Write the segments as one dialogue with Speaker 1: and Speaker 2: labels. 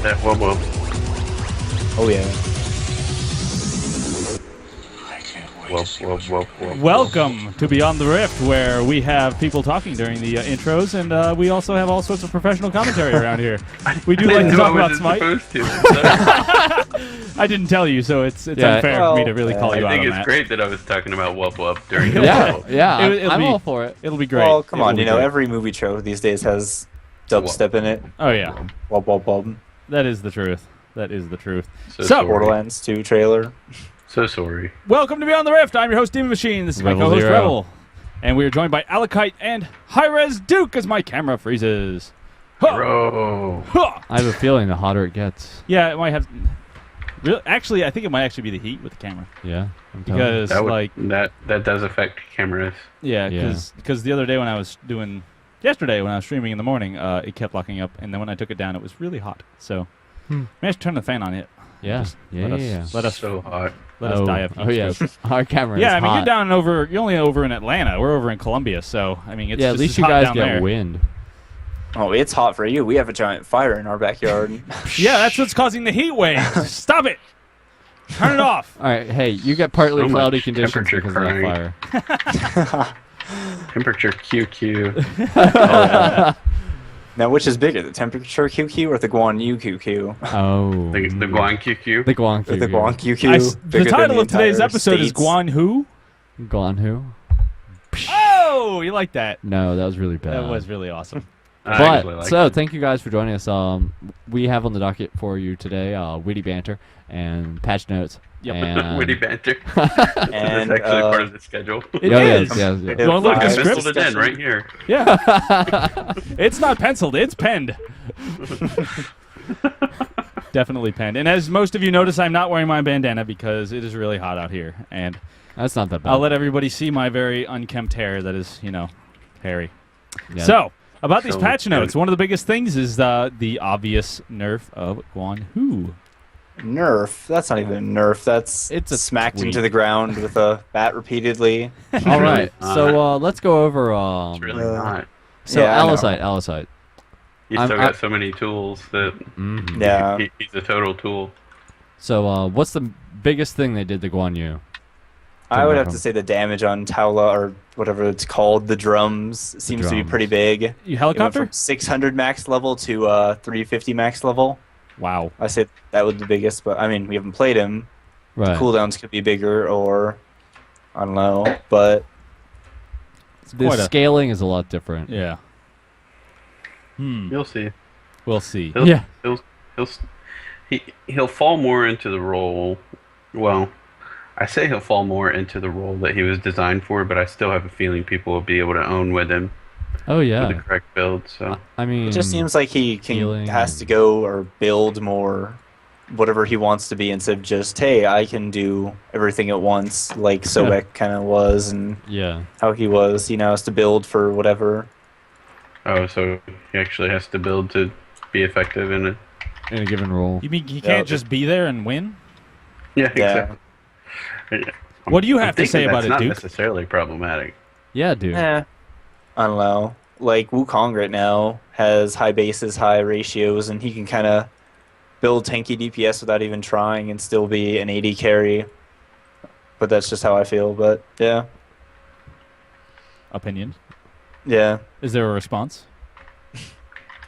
Speaker 1: that whoa.
Speaker 2: Oh yeah.
Speaker 1: Whoa.
Speaker 3: Welcome to Beyond the Rift, where we have people talking during the intros, and we also have all sorts of professional commentary around here. We do like to talk about Smite. I didn't tell you, so it's unfair for me to really call you out on that.
Speaker 1: I think it's great that I was talking about whoop during the
Speaker 4: I'm all for it.
Speaker 3: It'll be great.
Speaker 2: Well, come on, every movie show these days has dubstep in it.
Speaker 3: Oh yeah.
Speaker 2: Wub.
Speaker 3: That is the truth. That is the truth.
Speaker 1: So
Speaker 2: Borderlands 2 trailer.
Speaker 1: So sorry.
Speaker 3: Welcome to Beyond the Rift. I'm your host, Demon Machine. This is my co-host, Rebel. And we are joined by Alakite and HiRezDuke as my camera freezes.
Speaker 1: Bro.
Speaker 4: I have a feeling the hotter it gets.
Speaker 3: Yeah, it might have... Actually, I think it might actually be the heat with the camera.
Speaker 4: Yeah.
Speaker 3: Because,
Speaker 1: that does affect cameras.
Speaker 3: Yeah, because the other day when I was yesterday when I was streaming in the morning, it kept locking up. And then when I took it down, it was really hot. So, maybe I should turn the fan on it.
Speaker 4: Yeah.
Speaker 3: Let us
Speaker 1: so hot.
Speaker 3: Let us die of heat.
Speaker 4: Oh yeah, our camera is
Speaker 3: yeah, I mean,
Speaker 4: hot.
Speaker 3: you're only over in Atlanta. We're over in Columbia, so I mean, it's
Speaker 4: at
Speaker 3: just
Speaker 4: least
Speaker 3: as
Speaker 4: you
Speaker 3: hot
Speaker 4: guys
Speaker 3: down
Speaker 4: get
Speaker 3: there.
Speaker 4: wind.
Speaker 2: Oh, it's hot for you. We have a giant fire in our backyard.
Speaker 3: Yeah, that's what's causing the heat wave. Stop it. Turn it off.
Speaker 4: All right, hey, you get partly cloudy
Speaker 1: much
Speaker 4: conditions
Speaker 1: temperature
Speaker 4: because of that fire.
Speaker 1: Temperature QQ.
Speaker 2: Yeah. Now, which is bigger, the temperature QQ or the Guan Yu QQ?
Speaker 4: Oh.
Speaker 1: The Guan QQ.
Speaker 4: The Guan QQ.
Speaker 2: The Guan QQ.
Speaker 3: The title of today's
Speaker 2: entire
Speaker 3: episode is
Speaker 2: states.
Speaker 3: Guan who?
Speaker 4: Guan who?
Speaker 3: Oh, you like that?
Speaker 4: No, that was really bad.
Speaker 3: That was really awesome.
Speaker 4: Thank you guys for joining us. We have on the docket for you today witty banter and patch notes.
Speaker 3: Yep.
Speaker 4: And
Speaker 1: Witty banter.
Speaker 2: And
Speaker 1: That's actually part of the schedule.
Speaker 3: It
Speaker 4: is.
Speaker 3: is.
Speaker 4: Yeah.
Speaker 3: You want to look
Speaker 1: I
Speaker 3: at the
Speaker 1: penciled
Speaker 3: script?
Speaker 1: it in right here.
Speaker 3: Yeah. It's not penciled. It's penned. Definitely penned. And as most of you notice, I'm not wearing my bandana because it is really hot out here. And
Speaker 4: That's not that bad.
Speaker 3: I'll let everybody see my very unkempt hair that is, hairy.
Speaker 4: Yeah.
Speaker 3: So, about these
Speaker 1: So
Speaker 3: patch
Speaker 1: good.
Speaker 3: notes, one of the biggest things is the obvious nerf of Guan Hu.
Speaker 2: Nerf? That's not even a nerf. It's
Speaker 4: a
Speaker 2: smacked
Speaker 4: tweak.
Speaker 2: into the ground with a bat repeatedly.
Speaker 4: All right,
Speaker 1: not.
Speaker 4: so let's go over.
Speaker 1: It's really not.
Speaker 4: So
Speaker 2: Yeah, I know.
Speaker 4: Alisite.
Speaker 1: He's still got so many tools that
Speaker 2: Yeah.
Speaker 1: he's a total tool.
Speaker 4: So what's the biggest thing they did to Guan Yu?
Speaker 2: I would have to say the damage on Taula, or whatever it's called, the drums, seems to be
Speaker 4: drums.
Speaker 2: pretty big.
Speaker 3: You
Speaker 2: It went
Speaker 3: helicopter?
Speaker 2: from 600 max level to 350 max level.
Speaker 3: Wow.
Speaker 2: I say that was the biggest, but I mean, we haven't played him.
Speaker 4: Right.
Speaker 2: Cooldowns could be bigger, or I don't know, but
Speaker 4: The
Speaker 3: quite a-
Speaker 4: scaling is a lot different.
Speaker 3: Yeah.
Speaker 1: You'll see.
Speaker 3: We'll see.
Speaker 4: Yeah.
Speaker 1: He'll fall more into the role. Well, I say he'll fall more into the role that he was designed for, but I still have a feeling people will be able to own with him
Speaker 4: Oh
Speaker 1: with
Speaker 4: yeah.
Speaker 1: the correct build. So
Speaker 4: I mean,
Speaker 2: it just seems like he
Speaker 4: healing
Speaker 2: has to go or build more whatever he wants to be instead of just, hey, I can do everything at once, like Sobek kind of was and
Speaker 4: yeah.
Speaker 2: how he was. He now has to build for whatever.
Speaker 1: so he actually has to build to be effective in it.
Speaker 4: In a given role.
Speaker 3: You mean he can't just be there and win?
Speaker 1: Yeah,
Speaker 2: Yeah.
Speaker 1: exactly. Yeah.
Speaker 3: What do you
Speaker 1: I'm
Speaker 3: have to say
Speaker 1: thinking
Speaker 3: about
Speaker 1: that's
Speaker 3: it,
Speaker 1: not
Speaker 3: Duke?
Speaker 1: necessarily problematic.
Speaker 4: Yeah, dude.
Speaker 2: I don't know. Like Wukong right now has high bases, high ratios, and he can kind of build tanky DPS without even trying and still be an 80 carry. But that's just how I feel. But yeah,
Speaker 3: Opinion?
Speaker 2: yeah.
Speaker 3: Is there a response?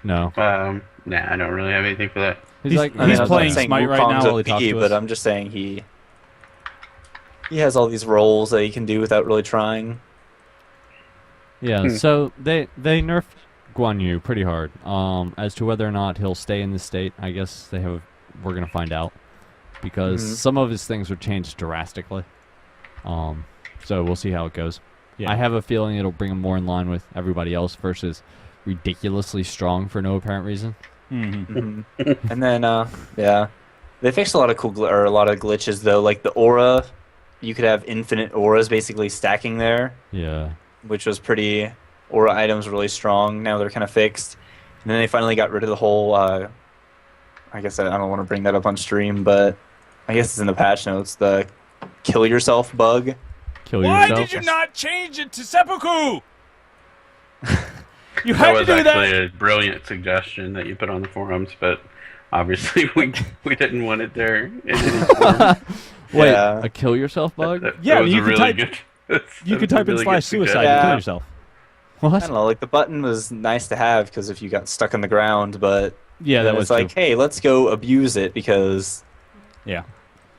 Speaker 4: No.
Speaker 1: Nah, I don't really have anything for that.
Speaker 3: He's
Speaker 4: like
Speaker 2: I mean,
Speaker 3: he's
Speaker 2: I'm not
Speaker 3: playing
Speaker 2: saying
Speaker 3: Smite right
Speaker 2: Wukong's
Speaker 3: now while he talks
Speaker 2: OP,
Speaker 3: to
Speaker 2: but
Speaker 3: us.
Speaker 2: I'm just saying he has all these roles that he can do without really trying.
Speaker 4: Yeah. So they nerfed Guan Yu pretty hard. As to whether or not he'll stay in this state, I guess we're gonna find out because some of his things would change drastically. So we'll see how it goes.
Speaker 3: Yeah.
Speaker 4: I have a feeling it'll bring him more in line with everybody else versus ridiculously strong for no apparent reason.
Speaker 3: Mhm.
Speaker 2: And then yeah, they fixed a lot of a lot of glitches though, like the aura. You could have infinite auras basically stacking there,
Speaker 4: Yeah.
Speaker 2: which was pretty. Aura items really strong. Now they're kind of fixed. And then they finally got rid of the whole. I guess I don't want to bring that up on stream, but I guess it's in the patch notes. The kill yourself bug.
Speaker 4: Kill
Speaker 3: Why
Speaker 4: yourself.
Speaker 3: did you not change it to seppuku? You
Speaker 1: That
Speaker 3: had to
Speaker 1: was
Speaker 3: do
Speaker 1: actually
Speaker 3: that.
Speaker 1: a brilliant suggestion that you put on the forums, but obviously we didn't want it there in any form.
Speaker 4: Wait,
Speaker 2: Yeah.
Speaker 4: a kill yourself bug?
Speaker 3: Yeah,
Speaker 1: that was
Speaker 3: you
Speaker 1: a
Speaker 3: could
Speaker 1: really
Speaker 3: type-
Speaker 1: good.
Speaker 3: You could type in slash suicide and
Speaker 2: Yeah.
Speaker 3: kill yourself.
Speaker 2: I
Speaker 4: What?
Speaker 2: don't know, like the button was nice to have because if you got stuck on the ground, but
Speaker 3: Yeah, that
Speaker 2: then
Speaker 3: was
Speaker 2: it's like,
Speaker 3: true.
Speaker 2: hey, let's go abuse it because
Speaker 3: Yeah.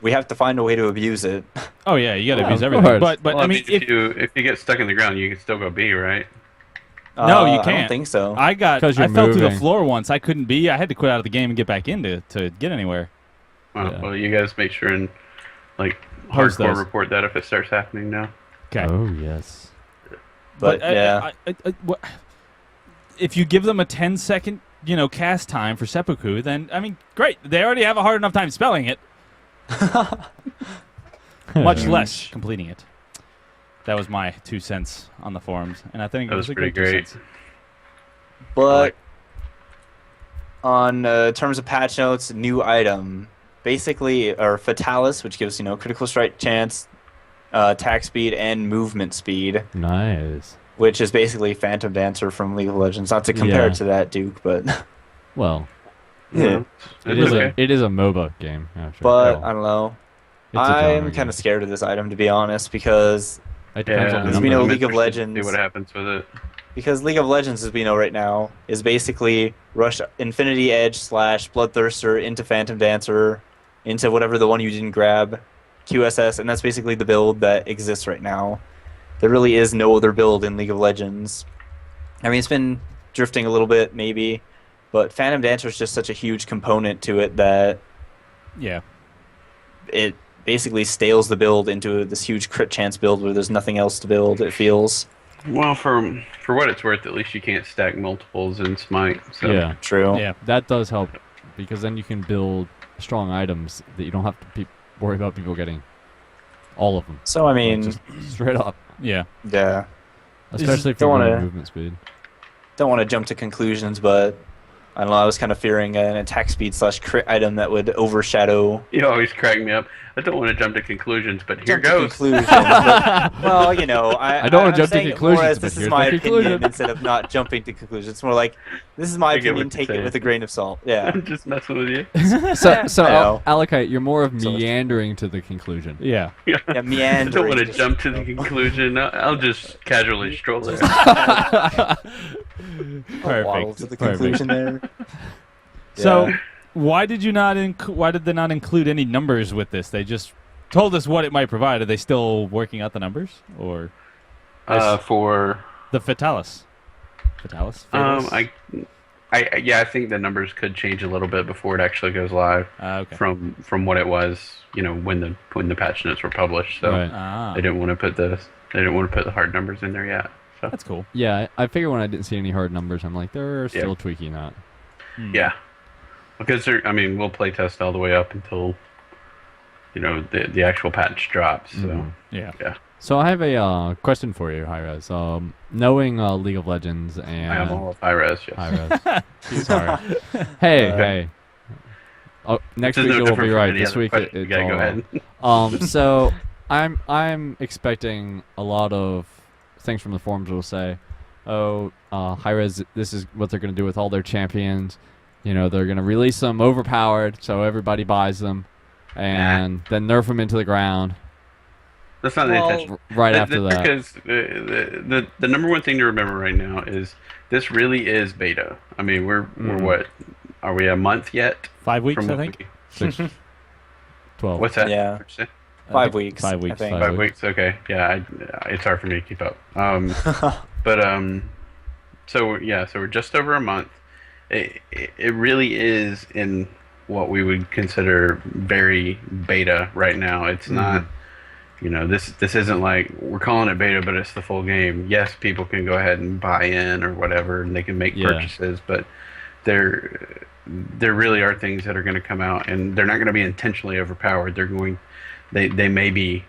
Speaker 2: we have to find a way to abuse it.
Speaker 3: Oh yeah, you got to
Speaker 4: Yeah,
Speaker 3: abuse
Speaker 4: of
Speaker 3: everything.
Speaker 4: course.
Speaker 3: But
Speaker 1: Well,
Speaker 3: I mean,
Speaker 1: if you get stuck in the ground, you can still go B, right?
Speaker 3: No, you
Speaker 2: I don't
Speaker 3: can't.
Speaker 2: think so.
Speaker 3: I
Speaker 4: 'Cause you're
Speaker 3: fell through the
Speaker 4: moving.
Speaker 3: floor once. I couldn't be. I had to quit out of the game and get back in to get anywhere.
Speaker 1: Well,
Speaker 4: Yeah.
Speaker 1: well, you guys make sure and like
Speaker 3: Post
Speaker 1: hardcore
Speaker 3: those.
Speaker 1: report that if it starts happening now.
Speaker 3: Okay.
Speaker 4: Oh, yes.
Speaker 2: but yeah,
Speaker 3: if you give them a 10-second, cast time for seppuku, then I mean, great. They already have a hard enough time spelling it, much less completing it. That was my 2 cents on the forums, and I think
Speaker 1: That
Speaker 3: it
Speaker 1: was
Speaker 3: was a
Speaker 1: pretty
Speaker 3: great 2
Speaker 1: great.
Speaker 3: cents.
Speaker 2: but on terms of patch notes, new item basically are Fatalis, which gives critical strike chance, attack speed, and movement speed,
Speaker 4: Nice.
Speaker 2: which is basically Phantom Dancer from League of Legends. Not to compare
Speaker 4: Yeah.
Speaker 2: it to that, Duke, but
Speaker 4: Well,
Speaker 2: yeah.
Speaker 4: it
Speaker 1: It's
Speaker 4: is
Speaker 1: okay.
Speaker 4: it is a MOBA game. Actually.
Speaker 2: But
Speaker 4: Well,
Speaker 2: I don't know.
Speaker 4: it's a genre
Speaker 2: I'm
Speaker 4: game.
Speaker 2: kind of scared of this item, to be honest, because
Speaker 4: It depends
Speaker 1: Yeah,
Speaker 4: on the
Speaker 2: As we
Speaker 4: number.
Speaker 2: know,
Speaker 1: I'm
Speaker 2: League of
Speaker 1: interested to
Speaker 2: Legends-
Speaker 1: See what happens with it.
Speaker 2: League of Legends, as we know right now, is basically rush Infinity Edge / Bloodthirster into Phantom Dancer, into whatever the one you didn't grab, QSS, and that's basically the build that exists right now. There really is no other build in League of Legends. I mean, it's been drifting a little bit, maybe, but Phantom Dancer is just such a huge component to it that
Speaker 3: Yeah.
Speaker 2: it basically stales the build into this huge crit chance build where there's nothing else to build, it feels.
Speaker 1: Well, for what it's worth, at least you can't stack multiples in Smite. So.
Speaker 4: Yeah,
Speaker 2: True.
Speaker 3: Yeah.
Speaker 4: that does help because then you can build strong items that you don't have to worry about people getting all of them.
Speaker 2: So, I
Speaker 4: Like,
Speaker 2: mean,
Speaker 4: just straight up,
Speaker 3: Yeah.
Speaker 2: yeah.
Speaker 4: especially if
Speaker 2: don't
Speaker 4: you want
Speaker 2: wanna-
Speaker 4: movement speed.
Speaker 2: Don't want to jump to conclusions, but I don't know. I was kind of fearing an attack speed / crit item that would overshadow.
Speaker 1: You always crack me up. I don't want to jump to conclusions, but here
Speaker 2: Jump to
Speaker 1: goes.
Speaker 2: conclusions. But, well,
Speaker 4: I don't wanna
Speaker 2: I'm
Speaker 4: jump to
Speaker 2: saying it
Speaker 4: conclusions,
Speaker 2: more as
Speaker 4: but
Speaker 2: this is
Speaker 4: here's
Speaker 2: my
Speaker 4: the
Speaker 2: opinion
Speaker 4: conclusion.
Speaker 2: instead of not jumping to conclusions. It's more like this is my
Speaker 1: I get
Speaker 2: opinion.
Speaker 1: what you're
Speaker 2: Take it
Speaker 1: saying.
Speaker 2: with a grain of salt. Yeah.
Speaker 1: I'm just messing with you.
Speaker 4: So
Speaker 2: I know.
Speaker 4: Alakite, you're more of
Speaker 2: So-
Speaker 4: meandering to the conclusion.
Speaker 3: Yeah.
Speaker 2: Yeah,
Speaker 1: I don't
Speaker 2: meandering.
Speaker 1: want to jump to the conclusion. I'll just casually stroll there.
Speaker 2: Waddle to the
Speaker 3: Perfect.
Speaker 2: conclusion there.
Speaker 3: So,
Speaker 2: Yeah.
Speaker 3: why did they not include any numbers with this? They just told us what it might provide. Are they still working out the numbers, or
Speaker 1: For
Speaker 3: the Fatalis? Fatalis.
Speaker 1: I think the numbers could change a little bit before it actually goes live
Speaker 3: Okay.
Speaker 1: from what it was, when the patch notes were published. So
Speaker 4: Right.
Speaker 1: they didn't want to put the hard numbers in there yet. So
Speaker 3: That's cool.
Speaker 4: Yeah, I figured when I didn't see any hard numbers, I'm like, they're still tweaking that.
Speaker 1: yeah, because we'll play test all the way up until the actual patch drops. So
Speaker 4: Mhm.
Speaker 3: Yeah.
Speaker 4: So I have a question for you, hi-rez. Knowing League of Legends and
Speaker 1: I have all of hi-rez. Yes.
Speaker 4: hi-rez. Sorry. Hey. Oh, next
Speaker 1: This is
Speaker 4: week
Speaker 1: no
Speaker 4: it will
Speaker 1: different
Speaker 4: be
Speaker 1: from
Speaker 4: right.
Speaker 1: any
Speaker 4: This
Speaker 1: other
Speaker 4: week
Speaker 1: question.
Speaker 4: it's
Speaker 1: You gotta
Speaker 4: all
Speaker 1: go ahead.
Speaker 4: So I'm expecting a lot of things from the forums will say, hi-rez, this is what they're going to do with all their champions. They're going to release them overpowered so everybody buys them and then nerf them into the ground
Speaker 1: That's not the intention.
Speaker 4: right after that.
Speaker 1: Because the number one thing to remember right now is this really is beta. We're what? Are we a month yet?
Speaker 3: 5 weeks,
Speaker 1: from
Speaker 3: I
Speaker 1: what
Speaker 3: think.
Speaker 4: 6, 12.
Speaker 1: What's that?
Speaker 2: Yeah.
Speaker 1: What'd you say?
Speaker 2: 5 weeks.
Speaker 3: 5 weeks.
Speaker 2: I think.
Speaker 1: 5 weeks. Okay. Yeah. It's hard for me to keep up. So we're just over a month. It really is in what we would consider very beta right now. It's not. This isn't like we're calling it beta, but it's the full game. Yes, people can go ahead and buy in or whatever, and they can make purchases, but there really are things that are going to come out, and they're not going to be intentionally overpowered. They may be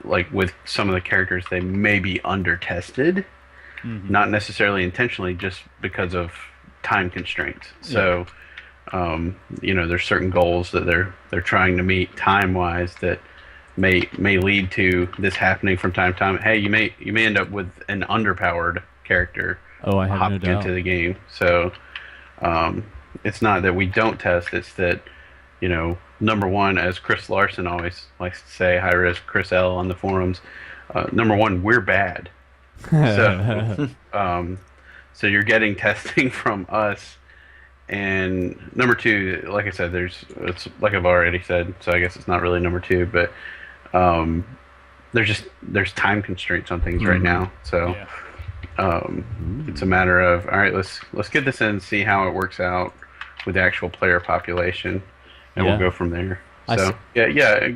Speaker 1: like with some of the characters, they may be under tested, not necessarily intentionally, just because of time constraints. So, there's certain goals that they're trying to meet time wise that may lead to this happening from time to time. Hey, you may end up with an underpowered character
Speaker 4: Oh, I have no
Speaker 1: hopping
Speaker 4: doubt.
Speaker 1: into the game. So, it's not that we don't test. It's that, number one, as Chris Larson always likes to say, hi-rez Chris L on the forums, number one, we're bad. So, so you're getting testing from us. And number two, like I said, it's like I've already said, so I guess it's not really number two, but there's time constraints on things right now. So it's a matter of, all right, let's get this in, see how it works out with the actual player population, and we'll go from there. So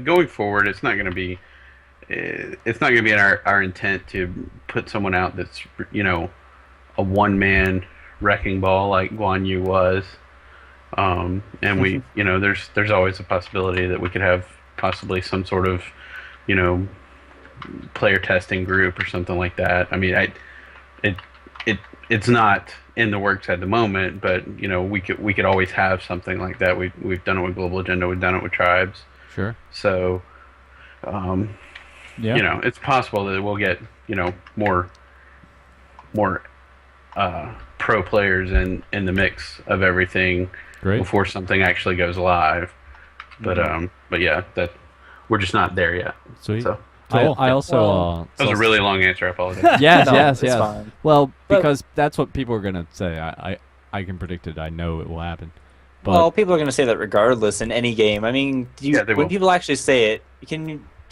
Speaker 1: going forward, it's not going to be in our intent to put someone out that's a one-man wrecking ball like Guan Yu was, and we there's always a possibility that we could have possibly some sort of player testing group or something like that. I mean, it's not in the works at the moment, but we could always have something like that. We've done it with Global Agenda, we've done it with Tribes.
Speaker 4: Sure.
Speaker 1: So it's possible that we'll get more pro players in the mix of everything before something actually goes live. But yeah, that we're just not there yet.
Speaker 4: Sweet.
Speaker 1: So
Speaker 4: I also
Speaker 1: that was a really long answer. I apologize.
Speaker 4: yes.
Speaker 2: Fine.
Speaker 4: Well, because that's what people are gonna say. I can predict it. I know it will happen. But
Speaker 2: Well, people are going to say that regardless in any game. I mean, when people actually say it,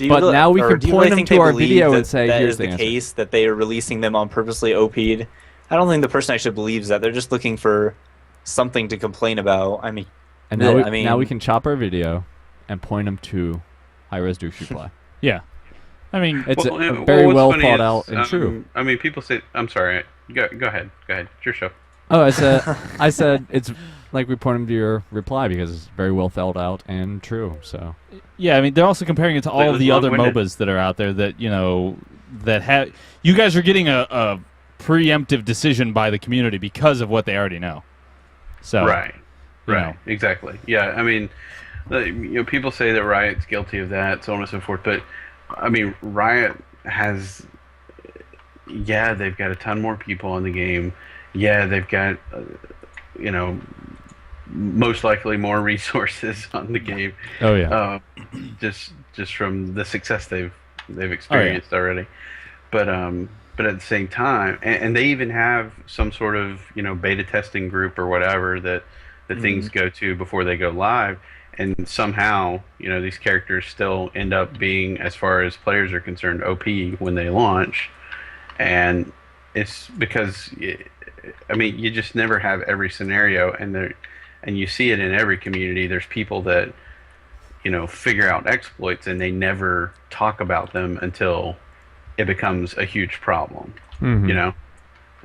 Speaker 4: But now we can point them to our video and say,
Speaker 2: that
Speaker 4: here's
Speaker 2: is
Speaker 4: the
Speaker 2: the
Speaker 4: answer.
Speaker 2: case, that they are releasing them on purposely OP'd. I don't think the person actually believes that. They're just looking for something to complain about. I mean,
Speaker 4: and now we can chop our video and point them to hi-rez-duke reply.
Speaker 3: Yeah. I mean,
Speaker 4: It's
Speaker 1: Well,
Speaker 4: very
Speaker 1: what's
Speaker 4: well
Speaker 1: funny
Speaker 4: thought
Speaker 1: is,
Speaker 4: out and true.
Speaker 1: I mean, people say, I'm sorry. Go ahead. It's your show.
Speaker 4: Oh, I said it's like we point them to your reply because it's very well thought out and true. So
Speaker 3: yeah, I mean, they're also comparing it to all
Speaker 1: It
Speaker 3: of
Speaker 1: was
Speaker 3: the other
Speaker 1: long-winded.
Speaker 3: MOBAs that are out there that, that have... You guys are getting a preemptive decision by the community because of what they already know. So
Speaker 1: Right.
Speaker 3: you know.
Speaker 1: Exactly. Yeah. I mean, people say that Riot's guilty of that, so on and so forth. But I mean, Riot has, they've got a ton more people in the game. Yeah, they've got, most likely more resources on the game.
Speaker 4: oh yeah,
Speaker 1: Just from the success they've experienced already. But at the same time, and they even have some sort of beta testing group or whatever that things go to before they go live, and somehow these characters still end up being, as far as players are concerned, OP when they launch, and it's because I mean, you just never have every scenario, and you see it in every community. There's people that figure out exploits and they never talk about them until it becomes a huge problem.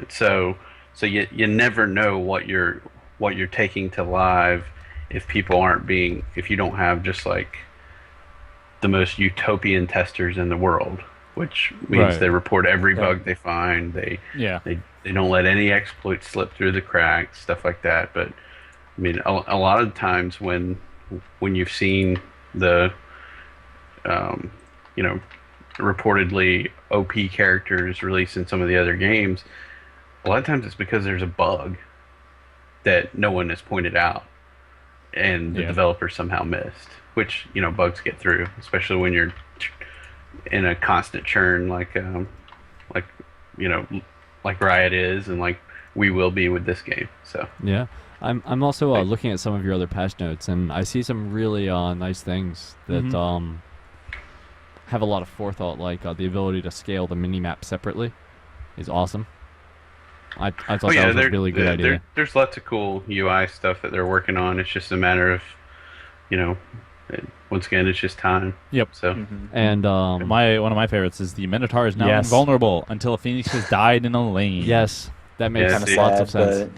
Speaker 1: So you never know what you're taking to live if you don't have just like the most utopian testers in the world, which means they report every bug they find. They don't let any exploits slip through the cracks, stuff like that. But I mean, a lot of times when you've seen the reportedly OP characters released in some of the other games, a lot of times it's because there's a bug that no one has pointed out and the developer somehow missed, which bugs get through, especially when you're in a constant churn like Riot is, and like we will be with this game. So
Speaker 4: yeah. I'm also looking at some of your other patch notes, and I see some really nice things that have a lot of forethought, like the ability to scale the mini-map separately is awesome. I thought that was a really good idea.
Speaker 1: There's lots of cool UI stuff that they're working on. It's just a matter of, once again, it's just time.
Speaker 3: Yep.
Speaker 1: So
Speaker 4: And
Speaker 3: one of my favorites is the Minotaur is now invulnerable until a Phoenix has died in a lane.
Speaker 4: yes, that makes
Speaker 1: Yeah,
Speaker 2: kind of
Speaker 1: see,
Speaker 4: lots of sense.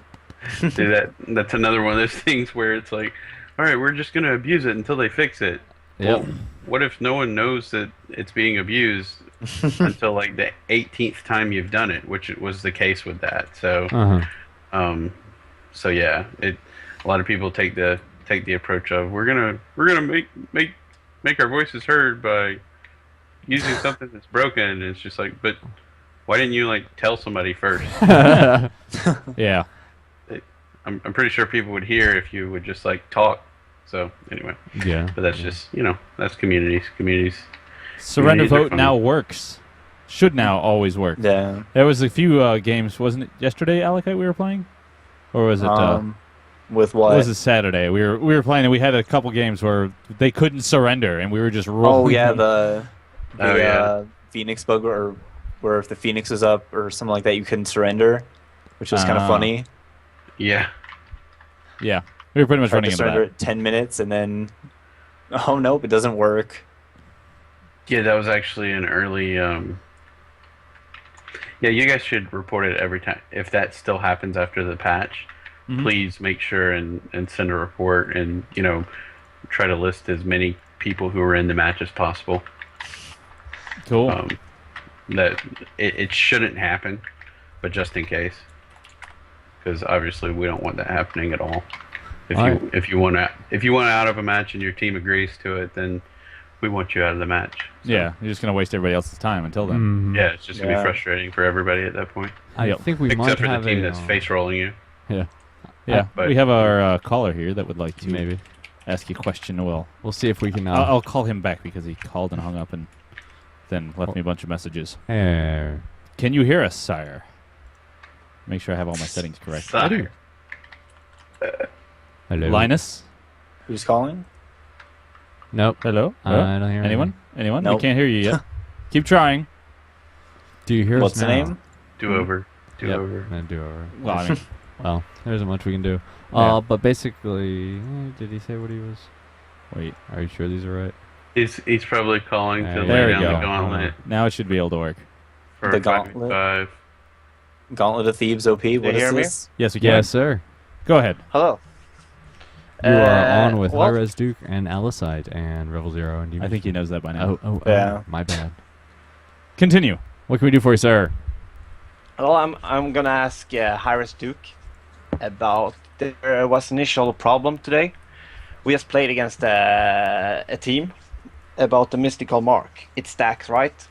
Speaker 1: dude, that's another one of those things where it's like, all right, we're just gonna abuse it until they fix it.
Speaker 4: Yep.
Speaker 1: Well, what if no one knows that it's being abused until like the 18th time you've done it, which was the case with that. So, so yeah, a lot of people take the approach of we're gonna make our voices heard by using something that's broken, and it's just like, but why didn't you like tell somebody first?
Speaker 3: Yeah.
Speaker 1: I'm pretty sure people would hear if you would just like talk. So anyway,
Speaker 4: Yeah.
Speaker 1: but that's just that's communities.
Speaker 3: Surrender
Speaker 1: Communities are
Speaker 3: vote
Speaker 1: fun.
Speaker 3: now works. Should now always work.
Speaker 2: Yeah.
Speaker 3: There was a few games, wasn't it yesterday, Alakite, we were playing? Or was it
Speaker 2: With what?
Speaker 3: was it Saturday? We were playing and we had a couple games where they couldn't surrender and we were just rolling.
Speaker 2: Oh yeah,
Speaker 3: them.
Speaker 2: the Phoenix bug, or where if the Phoenix was up or something like that, you couldn't surrender, which was kind of funny.
Speaker 1: Yeah.
Speaker 3: Yeah. We were pretty much
Speaker 2: Tried
Speaker 3: running
Speaker 2: to
Speaker 3: into
Speaker 2: surrender
Speaker 3: that.
Speaker 2: at 10 minutes and then, oh nope, it doesn't work.
Speaker 1: Yeah, that was actually an early. Yeah, you guys should report it every time. If that still happens after the patch, please make sure and send a report and try to list as many people who are in the match as possible.
Speaker 3: Cool.
Speaker 1: That it shouldn't happen, but just in case, because obviously we don't want that happening at all. If you want out of a match and your team agrees to it, then we want you out of the match. So,
Speaker 3: yeah, you're just going to waste everybody else's time until then.
Speaker 1: yeah, it's just gonna be frustrating for everybody at that point.
Speaker 4: I think we might
Speaker 1: Except for the
Speaker 4: have
Speaker 1: team
Speaker 4: a,
Speaker 1: that's face rolling you.
Speaker 3: Yeah,
Speaker 1: but-
Speaker 3: we have our caller here that would like to
Speaker 4: maybe.
Speaker 3: ask you a question. We'll
Speaker 4: see if we can.
Speaker 3: I'll call him back because he called and hung up and then left me a bunch of messages.
Speaker 4: Can
Speaker 3: you hear us, sire? Make sure I have all my settings correct.
Speaker 1: Sire.
Speaker 3: I do.
Speaker 4: Hello.
Speaker 3: Linus?
Speaker 2: Who's calling?
Speaker 4: Nope.
Speaker 3: Hello?
Speaker 4: I don't hear
Speaker 3: Anyone? Anyone?
Speaker 2: Nope.
Speaker 3: We can't hear you yet. Keep trying.
Speaker 4: Do you hear
Speaker 2: What's
Speaker 4: us
Speaker 2: the
Speaker 4: now?
Speaker 2: name?
Speaker 1: Do over. Do
Speaker 4: Yep.
Speaker 1: over.
Speaker 4: Do over.
Speaker 3: Well, I mean,
Speaker 4: Well, there isn't much we can do.
Speaker 3: Yeah.
Speaker 4: But basically, did he say what he was?
Speaker 3: wait.
Speaker 4: Are you sure these are right?
Speaker 1: He's probably calling to
Speaker 3: There
Speaker 1: lay
Speaker 3: we
Speaker 1: down
Speaker 3: go.
Speaker 1: the gauntlet
Speaker 3: Now it should be able to work.
Speaker 1: for
Speaker 2: The
Speaker 1: a
Speaker 2: gauntlet?
Speaker 1: 5v5.
Speaker 2: Gauntlet of Thieves OP. What is
Speaker 5: hear me?
Speaker 2: this?
Speaker 3: Yes, we can.
Speaker 4: Yes, sir.
Speaker 3: Go ahead.
Speaker 5: Hello.
Speaker 4: You are on with
Speaker 5: well,
Speaker 4: HiRezDuke and Alicite and Rebel Zero. And
Speaker 3: I think he knows that by now.
Speaker 4: Oh,
Speaker 2: Yeah.
Speaker 4: my bad.
Speaker 3: Continue.
Speaker 4: What can we do for you, sir?
Speaker 5: Well, I'm gonna ask HiRezDuke about there was initial problem today. We just played against a team about the mystical mark. It stacks, right?